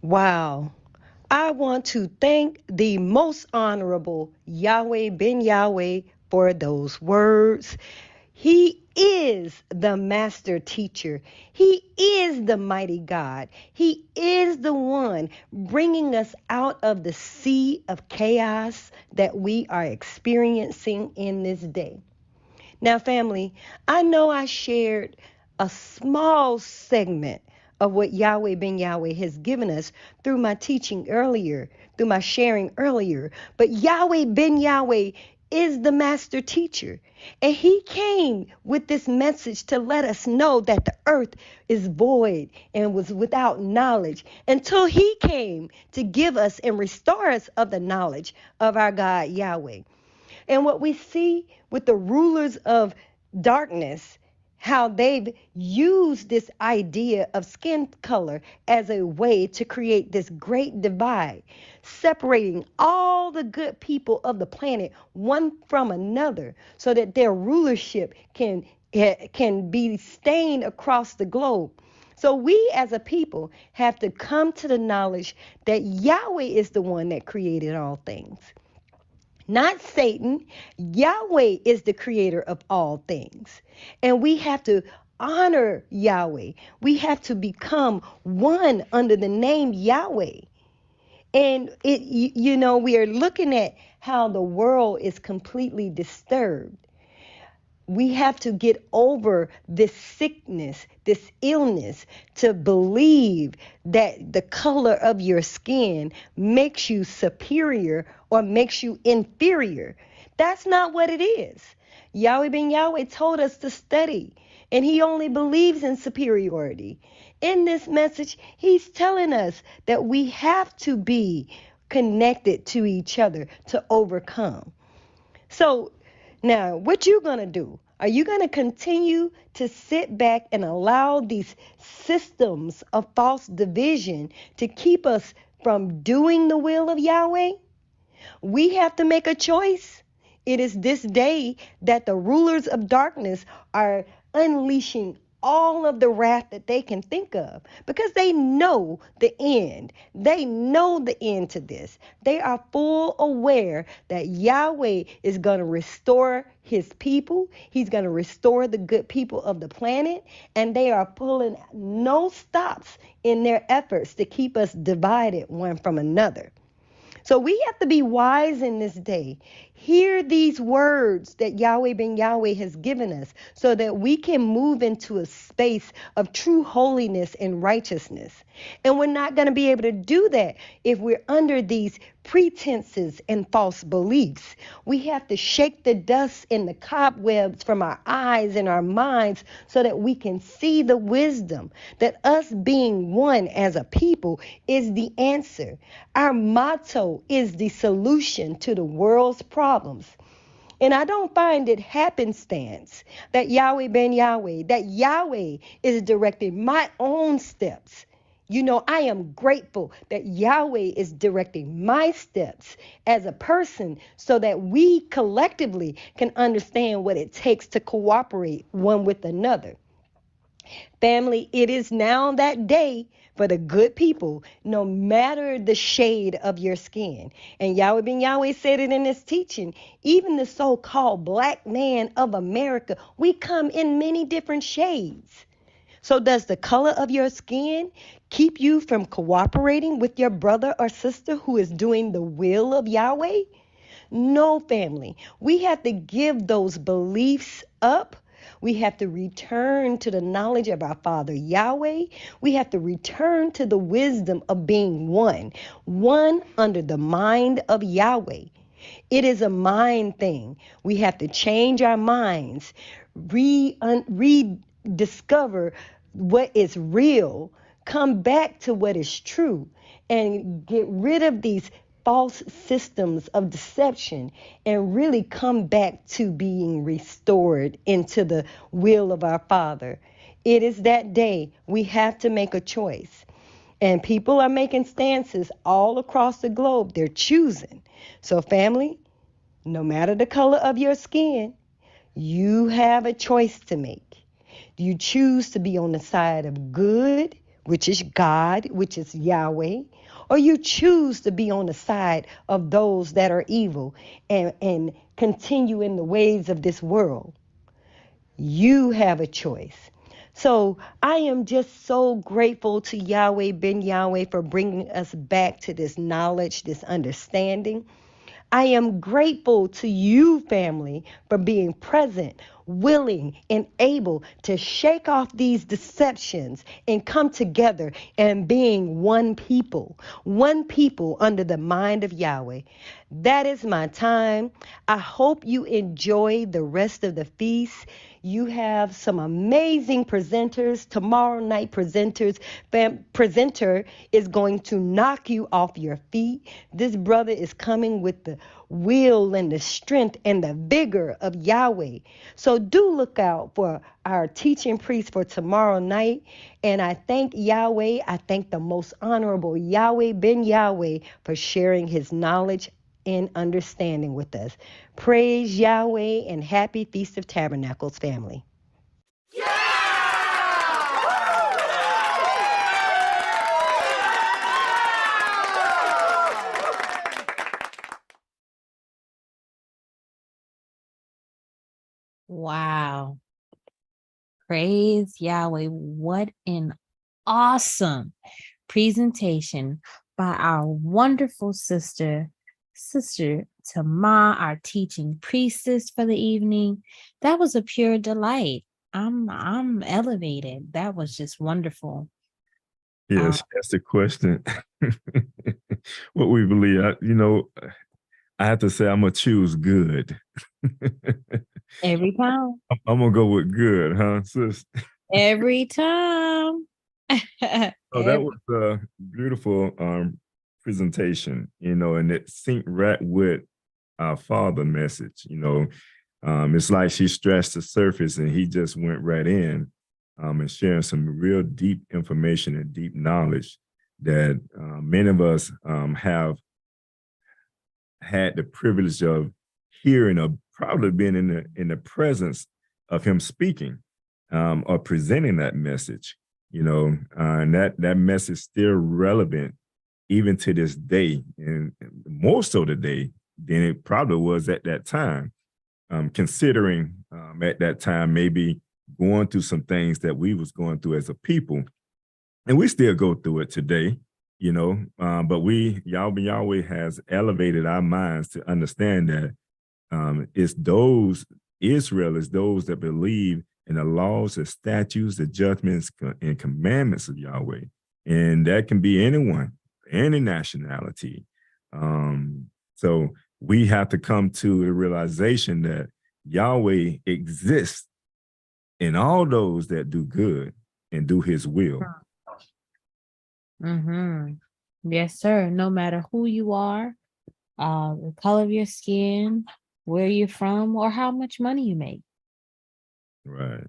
Speaker 4: Wow. I want to thank the most honorable Yahweh Ben Yahweh for those words. He is the master teacher. He is the mighty God. He is the one bringing us out of the sea of chaos that we are experiencing in this day. Now, family, I know I shared a small segment of what Yahweh Ben Yahweh has given us through my teaching earlier, through my sharing earlier. But Yahweh Ben Yahweh is the master teacher. And he came with this message to let us know that the earth is void and was without knowledge until he came to give us and restore us of the knowledge of our God Yahweh. And what we see with the rulers of darkness, how they've used this idea of skin color as a way to create this great divide, separating all the good people of the planet one from another so that their rulership can be stained across the globe. So we as a people have to come to the knowledge that Yahweh is the one that created all things. Not Satan. Yahweh is the creator of all things. And we have to honor Yahweh. We have to become one under the name Yahweh. And we are looking at how the world is completely disturbed. We have to get over this sickness, this illness, to believe that the color of your skin makes you superior or makes you inferior. That's not what it is. Yahweh Ben Yahweh told us to study, and he only believes in superiority. In this message, he's telling us that we have to be connected to each other to overcome. So now, what you going to do? Are you going to continue to sit back and allow these systems of false division to keep us from doing the will of Yahweh? We have to make a choice. It is this day that the rulers of darkness are unleashing all of the wrath that they can think of because they know the end. They know the end to this. They are full aware that Yahweh is going to restore his people. He's going to restore the good people of the planet, and they are pulling no stops in their efforts to keep us divided one from another. So we have to be wise in this day. Hear these words that Yahweh Ben Yahweh has given us so that we can move into a space of true holiness and righteousness. And we're not going to be able to do that if we're under these pretenses and false beliefs. We have to shake the dust and the cobwebs from our eyes and our minds so that we can see the wisdom that us being one as a people is the answer. Our motto is the solution to the world's problems. And I don't find it happenstance that Yahweh Ben Yahweh, that Yahweh is directing my own steps. You know, I am grateful that Yahweh is directing my steps as a person so that we collectively can understand what it takes to cooperate one with another. Family, it is now that day for the good people, no matter the shade of your skin. And Yahweh Ben Yahweh said it in his teaching. Even the so-called black man of America, we come in many different shades. So does the color of your skin keep you from cooperating with your brother or sister who is doing the will of Yahweh? No, family. We have to give those beliefs up. We have to return to the knowledge of our Father Yahweh. We have to return to the wisdom of being one under the mind of Yahweh. It is a mind thing. We have to change our minds, rediscover what is real, come back to what is true, and get rid of these false systems of deception and really come back to being restored into the will of our Father. It is that day. We have to make a choice. And people are making stances all across the globe. They're choosing. So, family, no matter the color of your skin, you have a choice to make. Do you choose to be on the side of good, which is God, which is Yahweh, or you choose to be on the side of those that are evil and continue in the ways of this world? You have a choice. So I am just so grateful to Yahweh Ben Yahweh for bringing us back to this knowledge, this understanding. I am grateful to you, family, for being present, willing, and able to shake off these deceptions and come together and being one people under the mind of Yahweh. That is my time. I hope you enjoy the rest of the feast. You have some amazing presenters. Tomorrow night presenter is going to knock you off your feet. This brother is coming with the will and the strength and the vigor of Yahweh. So do look out for our teaching priest for tomorrow night. And I thank Yahweh. I thank the most honorable Yahweh Ben Yahweh for sharing his knowledge and understanding with us. Praise Yahweh and happy Feast of Tabernacles, family.
Speaker 2: Wow. Praise Yahweh. What an awesome presentation by our wonderful Sister Tamah, our teaching priestess for the evening. That was a pure delight. I'm elevated. That was just wonderful.
Speaker 9: Yes, that's the question. What we believe, I have to say I'm gonna choose good.
Speaker 2: Every time.
Speaker 9: I'm gonna go with good, huh, sis?
Speaker 2: Every time.
Speaker 9: So that was a beautiful presentation, and it synced right with our Father message. It's like she stretched the surface and he just went right in and sharing some real deep information and deep knowledge that many of us have had the privilege of hearing or probably being in the presence of him speaking or presenting that message, and that message is still relevant even to this day, and more so today than it probably was at that time, considering at that time maybe going through some things that we was going through as a people, and we still go through it today, but Yahweh has elevated our minds to understand that Israel is those that believe in the laws, the statutes, the judgments, and commandments of Yahweh. And that can be anyone, any nationality. So we have to come to a realization that Yahweh exists in all those that do good and do his will.
Speaker 2: Mm-hmm. Yes, sir. No matter who you are, the color of your skin, where you're from, or how much money you make.
Speaker 9: Right.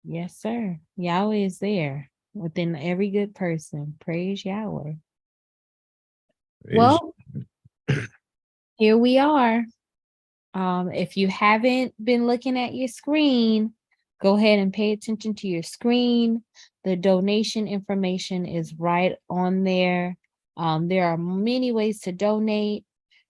Speaker 2: Yes, sir. Yahweh is there within every good person. Praise Yahweh. Well, here we are. If you haven't been looking at your screen, Go ahead and pay attention to your screen. The donation information is right on there. There are many ways to donate.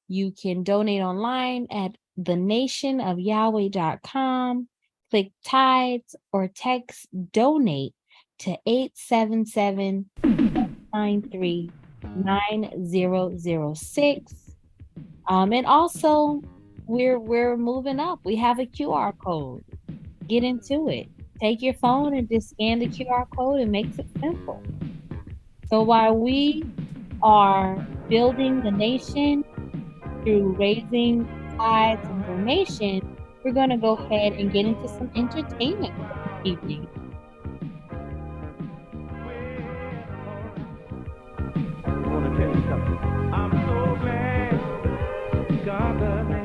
Speaker 2: You can donate online at thenationofyahweh.com. Click tithes or text donate to 877-93-9006. And also we're moving up. We have a QR code. Get into it. Take your phone and just scan the QR code. It makes it simple. So while we are building the nation through raising tithes and donation, we're going to go ahead and get into some entertainment this evening.
Speaker 1: I want to tell you something. I'm so glad God loves me.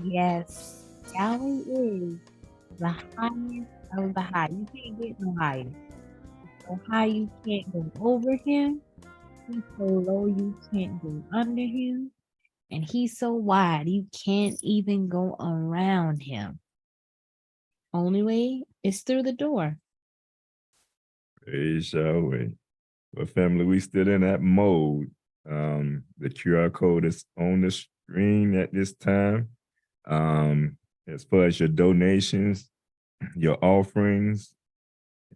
Speaker 2: Yes, Yahweh is the highest of the high. You can't get no higher. So high you can't go over him. He's so low you can't go under him. And he's so wide you can't even go around him. Only way is through the door.
Speaker 9: Praise Yahweh. Well, family, we still in that mode. The QR code is on the screen at this time. As far as your donations, your offerings,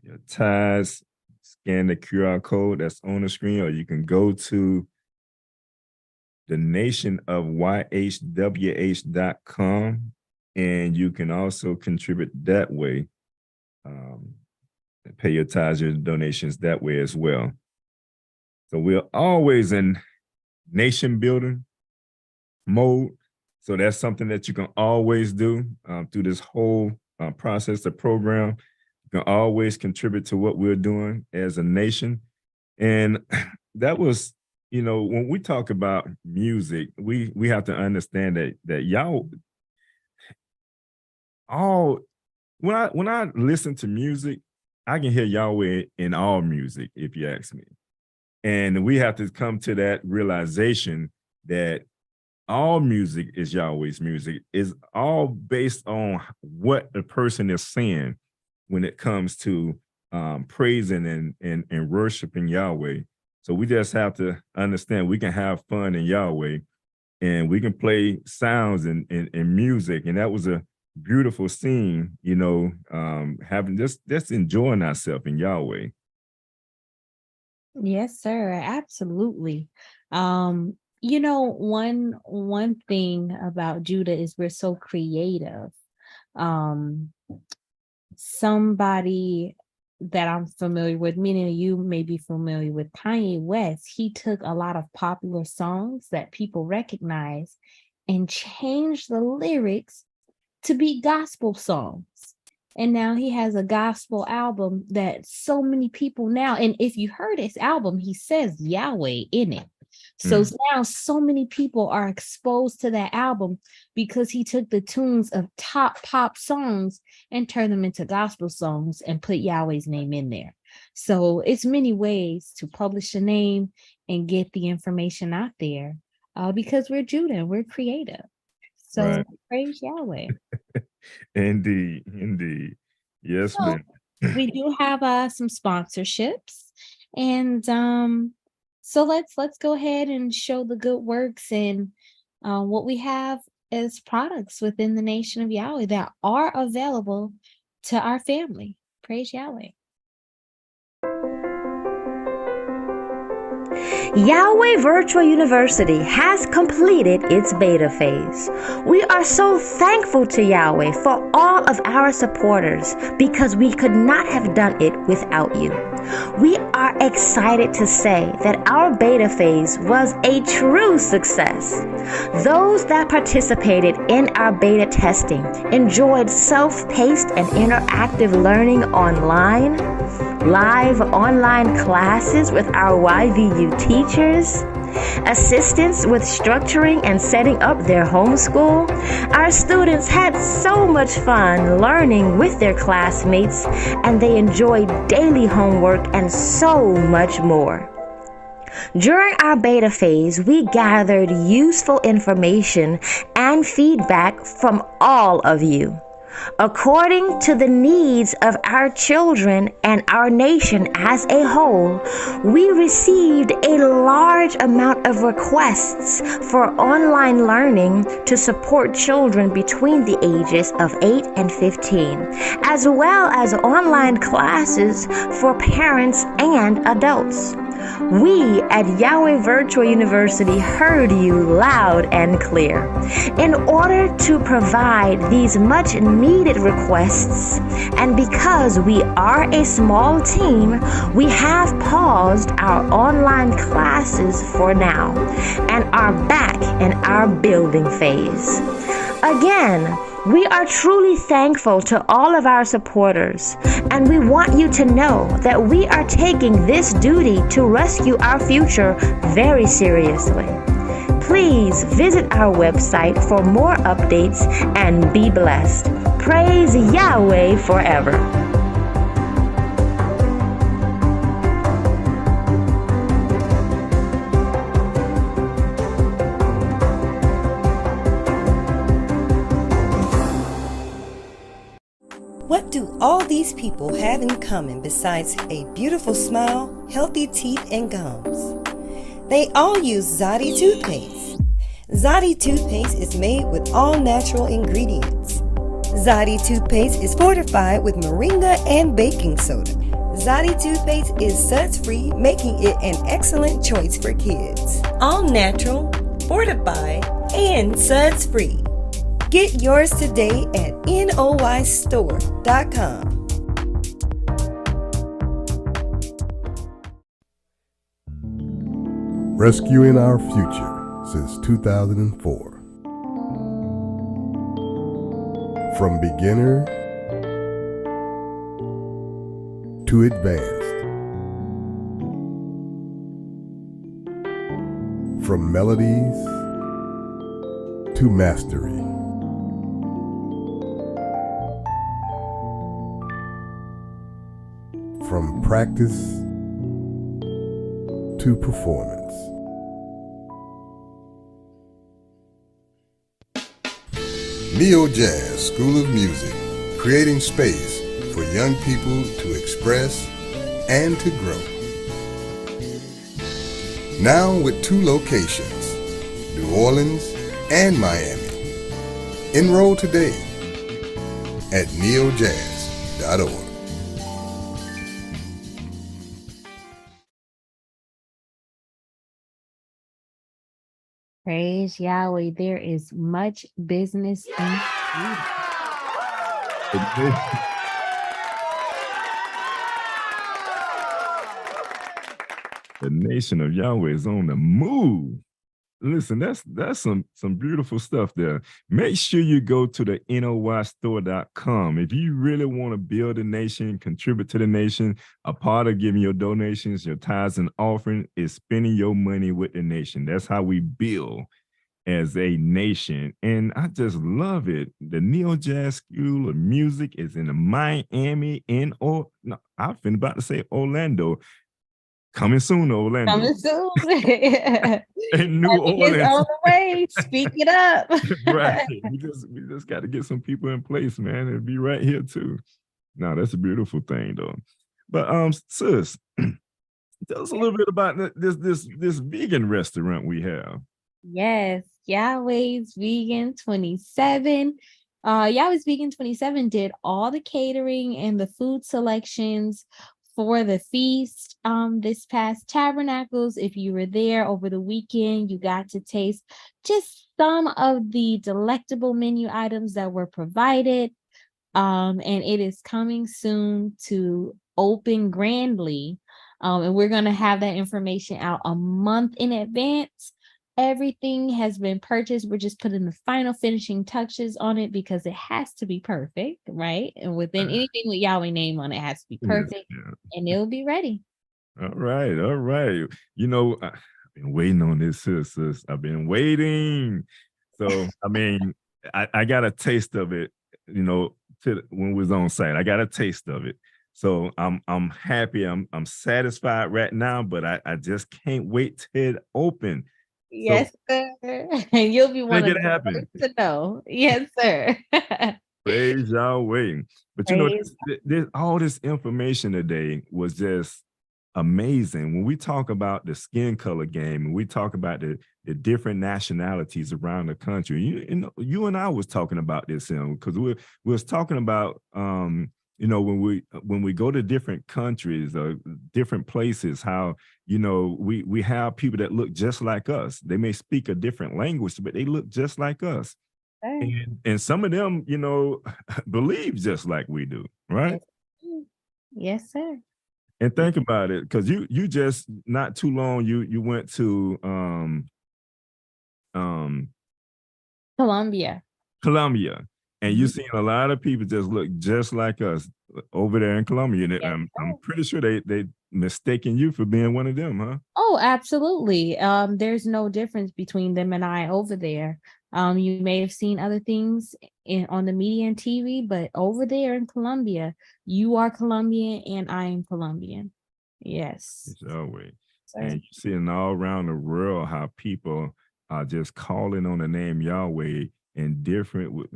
Speaker 9: your tithes, scan the QR code that's on the screen, or you can go to the nationofyhwh.com, and you can also contribute that way. Pay your tithes, your donations that way as well. So we're always in nation building mode. So that's something that you can always do through this whole process, the program. You can always contribute to what we're doing as a nation. And that was, you know, when we talk about music, we have to understand that y'all all, when I listen to music, I can hear Yahweh in all music, if you ask me. And we have to come to that realization that all music is Yahweh's music. It's all based on what the person is saying when it comes to praising and worshiping Yahweh. So we just have to understand we can have fun in Yahweh, and we can play sounds and music. And that was a beautiful scene, you know, having just enjoying ourselves in Yahweh.
Speaker 2: Yes, sir. Absolutely. You know, one thing about Judah is we're so creative. Somebody that I'm familiar with, many of you may be familiar with, Kanye West, he took a lot of popular songs that people recognize and changed the lyrics to be gospel songs. And now he has a gospel album that so many people now, and if you heard his album, he says Yahweh in it. So now so many people are exposed to that album because he took the tunes of top pop songs and turned them into gospel songs and put Yahweh's name in there. So it's many ways to publish a name and get the information out there because we're Judah and we're creative. So right. Praise Yahweh.
Speaker 9: Indeed. Yes, so, ma'am.
Speaker 2: We do have some sponsorships, and so let's go ahead and show the good works and what we have as products within the nation of Yahweh that are available to our family. Praise Yahweh.
Speaker 10: Yahweh Virtual University has completed its beta phase. We are so thankful to Yahweh for all of our supporters because we could not have done it without you. We are excited to say that our beta phase was a true success. Those that participated in our beta testing enjoyed self-paced and interactive learning online, live online classes with our YVU teachers, assistance with structuring and setting up their homeschool. Our students had so much fun learning with their classmates, and they enjoyed daily homework and so much more. During our beta phase, we gathered useful information and feedback from all of you. According to the needs of our children and our nation as a whole, we received a large amount of requests for online learning to support children between the ages of 8 and 15, as well as online classes for parents and adults. We at Yahweh Virtual University heard you loud and clear. In order to provide these much needed requests, and because we are a small team, we have paused our online classes for now and are back in our building phase. Again, we are truly thankful to all of our supporters, and we want you to know that we are taking this duty to rescue our future very seriously. Please Please visit our website for more updates and be blessed. Praise Yahweh forever.
Speaker 4: What do all these people have in common besides a beautiful smile, healthy teeth, and gums? They all use Zadi toothpaste. Zadi toothpaste is made with all natural ingredients. Zadi toothpaste is fortified with moringa and baking soda. Zadi toothpaste is suds-free, making it an excellent choice for kids. All natural, fortified, and suds-free. Get yours today at noystore.com.
Speaker 3: Rescuing our future since 2004. From beginner to advanced. From melodies to mastery. From practice to performance. Neo Jazz School of Music, creating space for young people to express and to grow. Now with 2 locations, New Orleans and Miami. Enroll today at neojazz.org.
Speaker 2: Praise Yahweh. There is much business in
Speaker 9: The nation of Yahweh is on the move. Listen, that's some beautiful stuff there. Make sure you go to the noystore.com. If you really want to build a nation, contribute to the nation, a part of giving your donations, your tithes and offering is spending your money with the nation. That's how we build as a nation. And I just love it. The Neo Jazz School of Music is in Miami, I'm about to say Orlando. Coming soon, Orlando.
Speaker 2: coming soon.
Speaker 9: In New
Speaker 2: It's
Speaker 9: Orleans.
Speaker 2: on the way. Speak it up.
Speaker 9: Right. We just got to get some people in place, man, and be right here too. No, that's a beautiful thing though. But sis, tell us a little bit about this vegan restaurant we have.
Speaker 2: Yes, Yahweh's Vegan 27. Yahweh's Vegan 27 did all the catering and the food selections for the feast this past Tabernacles. If you were there over the weekend, you got to taste just some of the delectable menu items that were provided. And it is coming soon to open grandly. And we're going to have that information out a month in advance. Everything has been purchased. We're just putting the final finishing touches on it because it has to be perfect, right? And within anything with Yahweh name on it has to be perfect, and it'll be ready.
Speaker 9: All right. You know, I've been waiting on this, sis. I've been waiting. So, I mean, I got a taste of it, you know, when we was on site. I got a taste of it. So I'm happy. I'm satisfied right now, but I just can't wait till it open.
Speaker 2: Yes, sir. And you'll be one of the
Speaker 9: happen.
Speaker 2: first to know. Yes, sir.
Speaker 9: Praise Yahweh. But you know, all this information today was just amazing. When we talk about the skin color game, and we talk about the different nationalities around the country, you and I was talking about this, because we was talking about you know, when we go to different countries or different places, how, you know, we have people that look just like us. They may speak a different language, but they look just like us.
Speaker 2: Okay.
Speaker 9: And some of them, you know, believe just like we do, right?
Speaker 2: Yes, sir.
Speaker 9: And think about it, because you just not too long you went to
Speaker 2: Colombia.
Speaker 9: And you've seen a lot of people just look just like us over there in Colombia. And I'm pretty sure they mistaking you for being one of them, huh?
Speaker 2: Oh, absolutely. There's no difference between them and I over there. You may have seen other things on the media and TV, but over there in Colombia, you are Colombian and I am Colombian. Yes.
Speaker 9: It's Yahweh.
Speaker 2: Sir.
Speaker 9: And you're seeing all around the world how people are just calling on the name Yahweh in different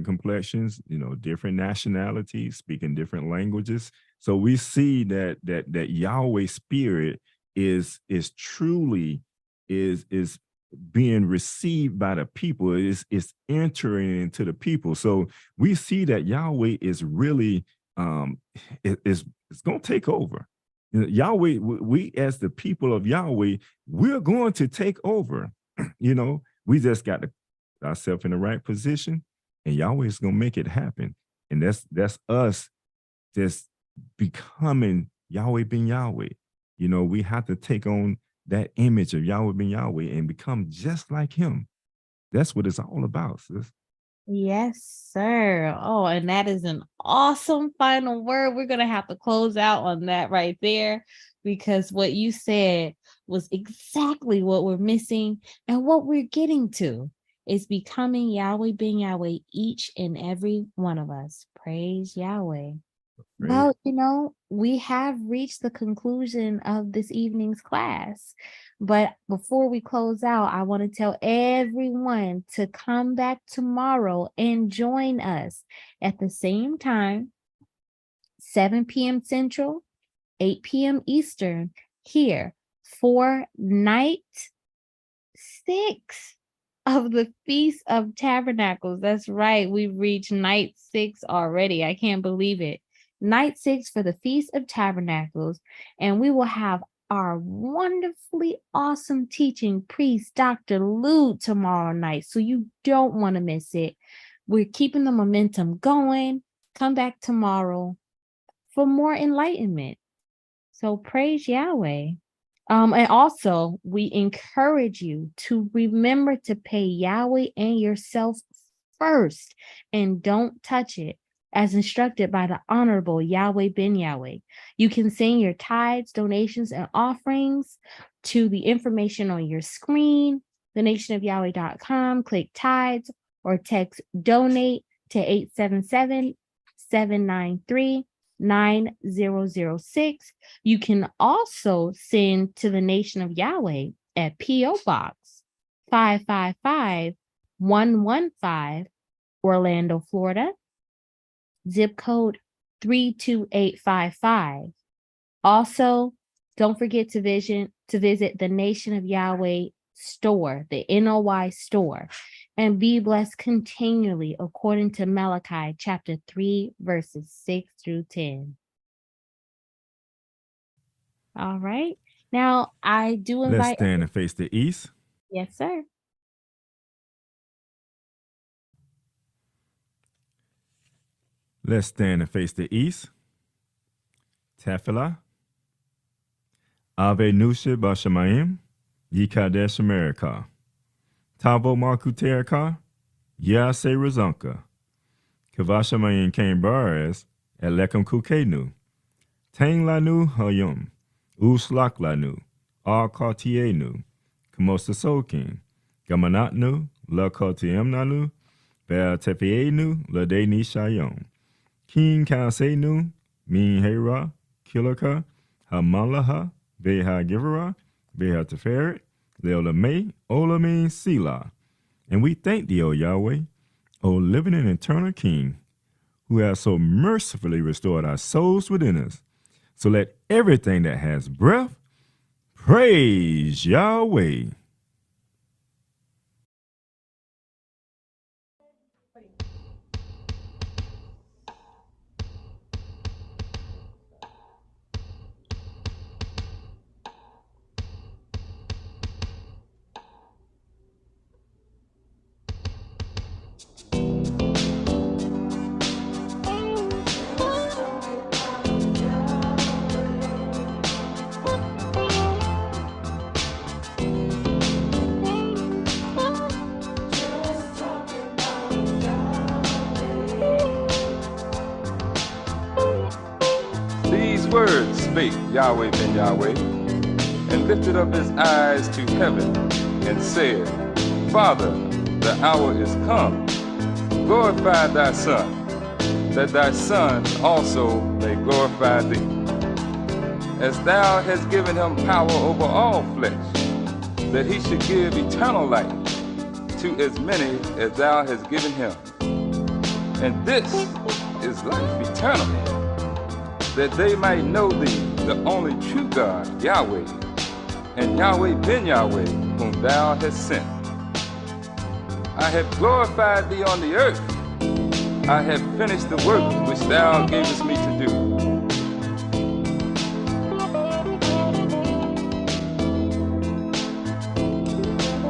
Speaker 9: complexions, different nationalities, speaking different languages. So we see that Yahweh spirit is truly is being received by the people, is entering into the people. So we see that Yahweh is really it's going to take over. Yahweh, we as the people of Yahweh, we're going to take over. We just got to put ourselves in the right position, and Yahweh is going to make it happen. And that's us just becoming Yahweh Ben Yahweh. We have to take on that image of Yahweh Ben Yahweh and become just like him. That's what it's all about, sis.
Speaker 2: Yes, sir. Oh, and that is an awesome final word. We're going to have to close out on that right there, because what you said was exactly what we're missing, and what we're getting to is becoming Yahweh Ben Yahweh, each and every one of us. Praise Yahweh.
Speaker 9: Right.
Speaker 2: Well, we have reached the conclusion of this evening's class. But before we close out, I want to tell everyone to come back tomorrow and join us at the same time, 7 p.m. Central, 8 p.m. Eastern, here for night 6 of the Feast of Tabernacles. That's right. We've reached night 6 already. I can't believe it. Night 6 for the Feast of Tabernacles. And we will have our wonderfully awesome teaching priest, Dr. Lou, tomorrow night. So you don't want to miss it. We're keeping the momentum going. Come back tomorrow for more enlightenment. So praise Yahweh. And also, we encourage you to remember to pay Yahweh and yourself first, and don't touch it, as instructed by the Honorable Yahweh Ben Yahweh. You can send your tithes, donations, and offerings to the information on your screen, thenationofyahweh.com, click tithes, or text donate to 877-793-9006. You can also send to the Nation of Yahweh at P.O. Box 555-115, Orlando, Florida, zip code 32855. Also, don't forget to visit the Nation of Yahweh store, the NOY store, and be blessed continually according to Malachi chapter 3, verses 6 through 10. All right. Now, I do invite...
Speaker 9: Let's stand and face the east.
Speaker 2: Yes, sir.
Speaker 9: Let's stand and face the east. Tefillah. Ave Nusha Bashamayim. Yikadesh America. Tavo Markuterka. Yase Razunka. Kavashamayim Kain Bares. Elekem Kukenu. Tang Lanu Hayum. Uslak Lanu. Ar Kartienu. Kamosa Sokin. Gamanatnu. La Kartiemnanu. Bear Tefienu. La De Nishayon. King Kasenu, Min Hera, Kilaka, Hamalaha, Beha Givera, Beha Teferet, Leolame, Olamin Sila. And we thank thee, O Yahweh, O living and eternal King, who has so mercifully restored our souls within us. So let everything that has breath praise Yahweh.
Speaker 5: These words spake Yahweh Ben Yahweh, and lifted up his eyes to heaven, and said, Father, the hour is come. Glorify thy Son, that thy Son also may glorify thee. As thou hast given him power over all flesh, that he should give eternal life to as many as thou hast given him. And this is life eternal, that they might know thee, the only true God, Yahweh, and Yahweh Ben Yahweh, whom thou hast sent. I have glorified thee on the earth. I have finished the work which thou gavest me to do.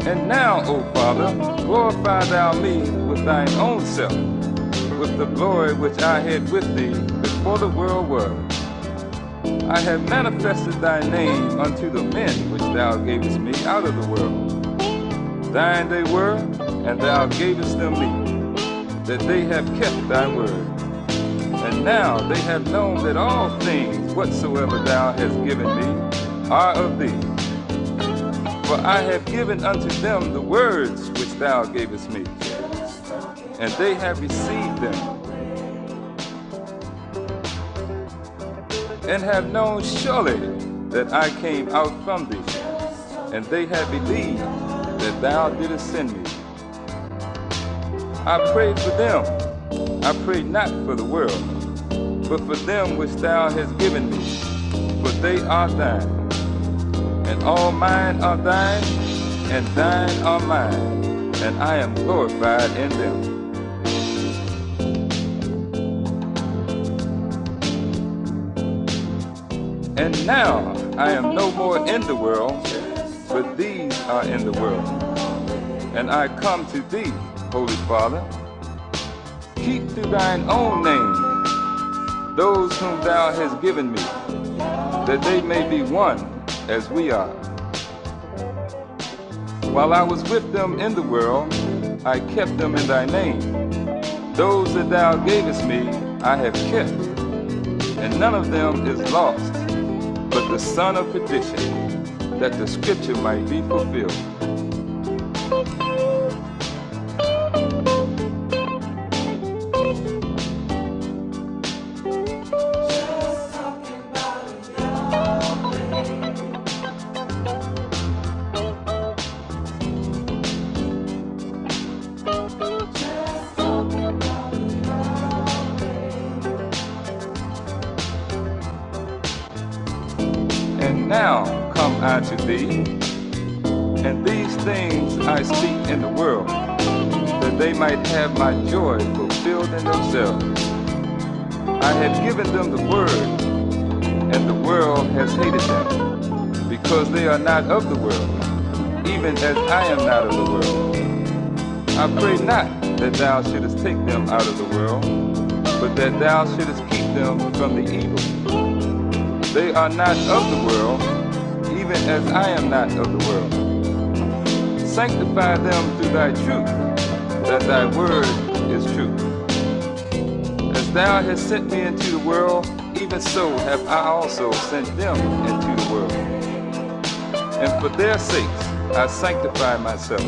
Speaker 5: And now, O Father, glorify thou me with thine own self, with the glory which I had with thee before the world was. I have manifested thy name unto the men which thou gavest me out of the world. Thine they were, and thou gavest them me, that they have kept thy word. And now they have known that all things whatsoever thou hast given me are of thee. For I have given unto them the words which thou gavest me, and they have received them, and have known surely that I came out from thee, and they have believed that thou didst send me. I prayed for them, I prayed not for the world, but for them which thou hast given me, for they are thine. And all mine are thine, and thine are mine, and I am glorified in them. And now I am no more in the world, but these are in the world. And I come to thee, Holy Father. Keep through thine own name those whom thou hast given me, that they may be one as we are. While I was with them in the world, I kept them in thy name. Those that thou gavest me, I have kept, and none of them is lost, but the son of perdition, that the scripture might be fulfilled. And now come I to thee, and these things I speak in the world, that they might have my joy fulfilled in themselves. I have given them the word, and the world has hated them, because they are not of the world, even as I am not of the world. I pray not that thou shouldest take them out of the world, but that thou shouldest keep them from the evil. They are not of the world, even as I am not of the world. Sanctify them through thy truth, that thy word is truth. As thou hast sent me into the world, even so have I also sent them into the world. And for their sakes I sanctify myself,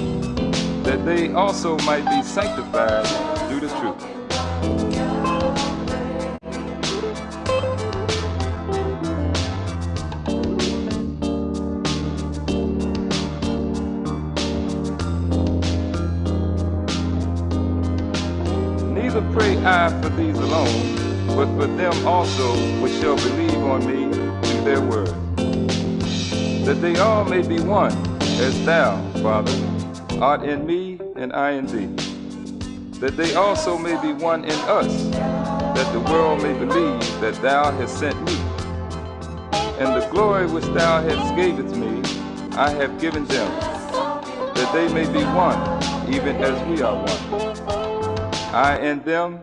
Speaker 5: that they also might be sanctified through the truth. Neither pray I for these alone, but for them also which shall believe on me through their word, that they all may be one, as thou, Father, art in me and I in thee, that they also may be one in us, that the world may believe that thou hast sent me. And the glory which thou hast given me, I have given them, that they may be one, even as we are one. I and them,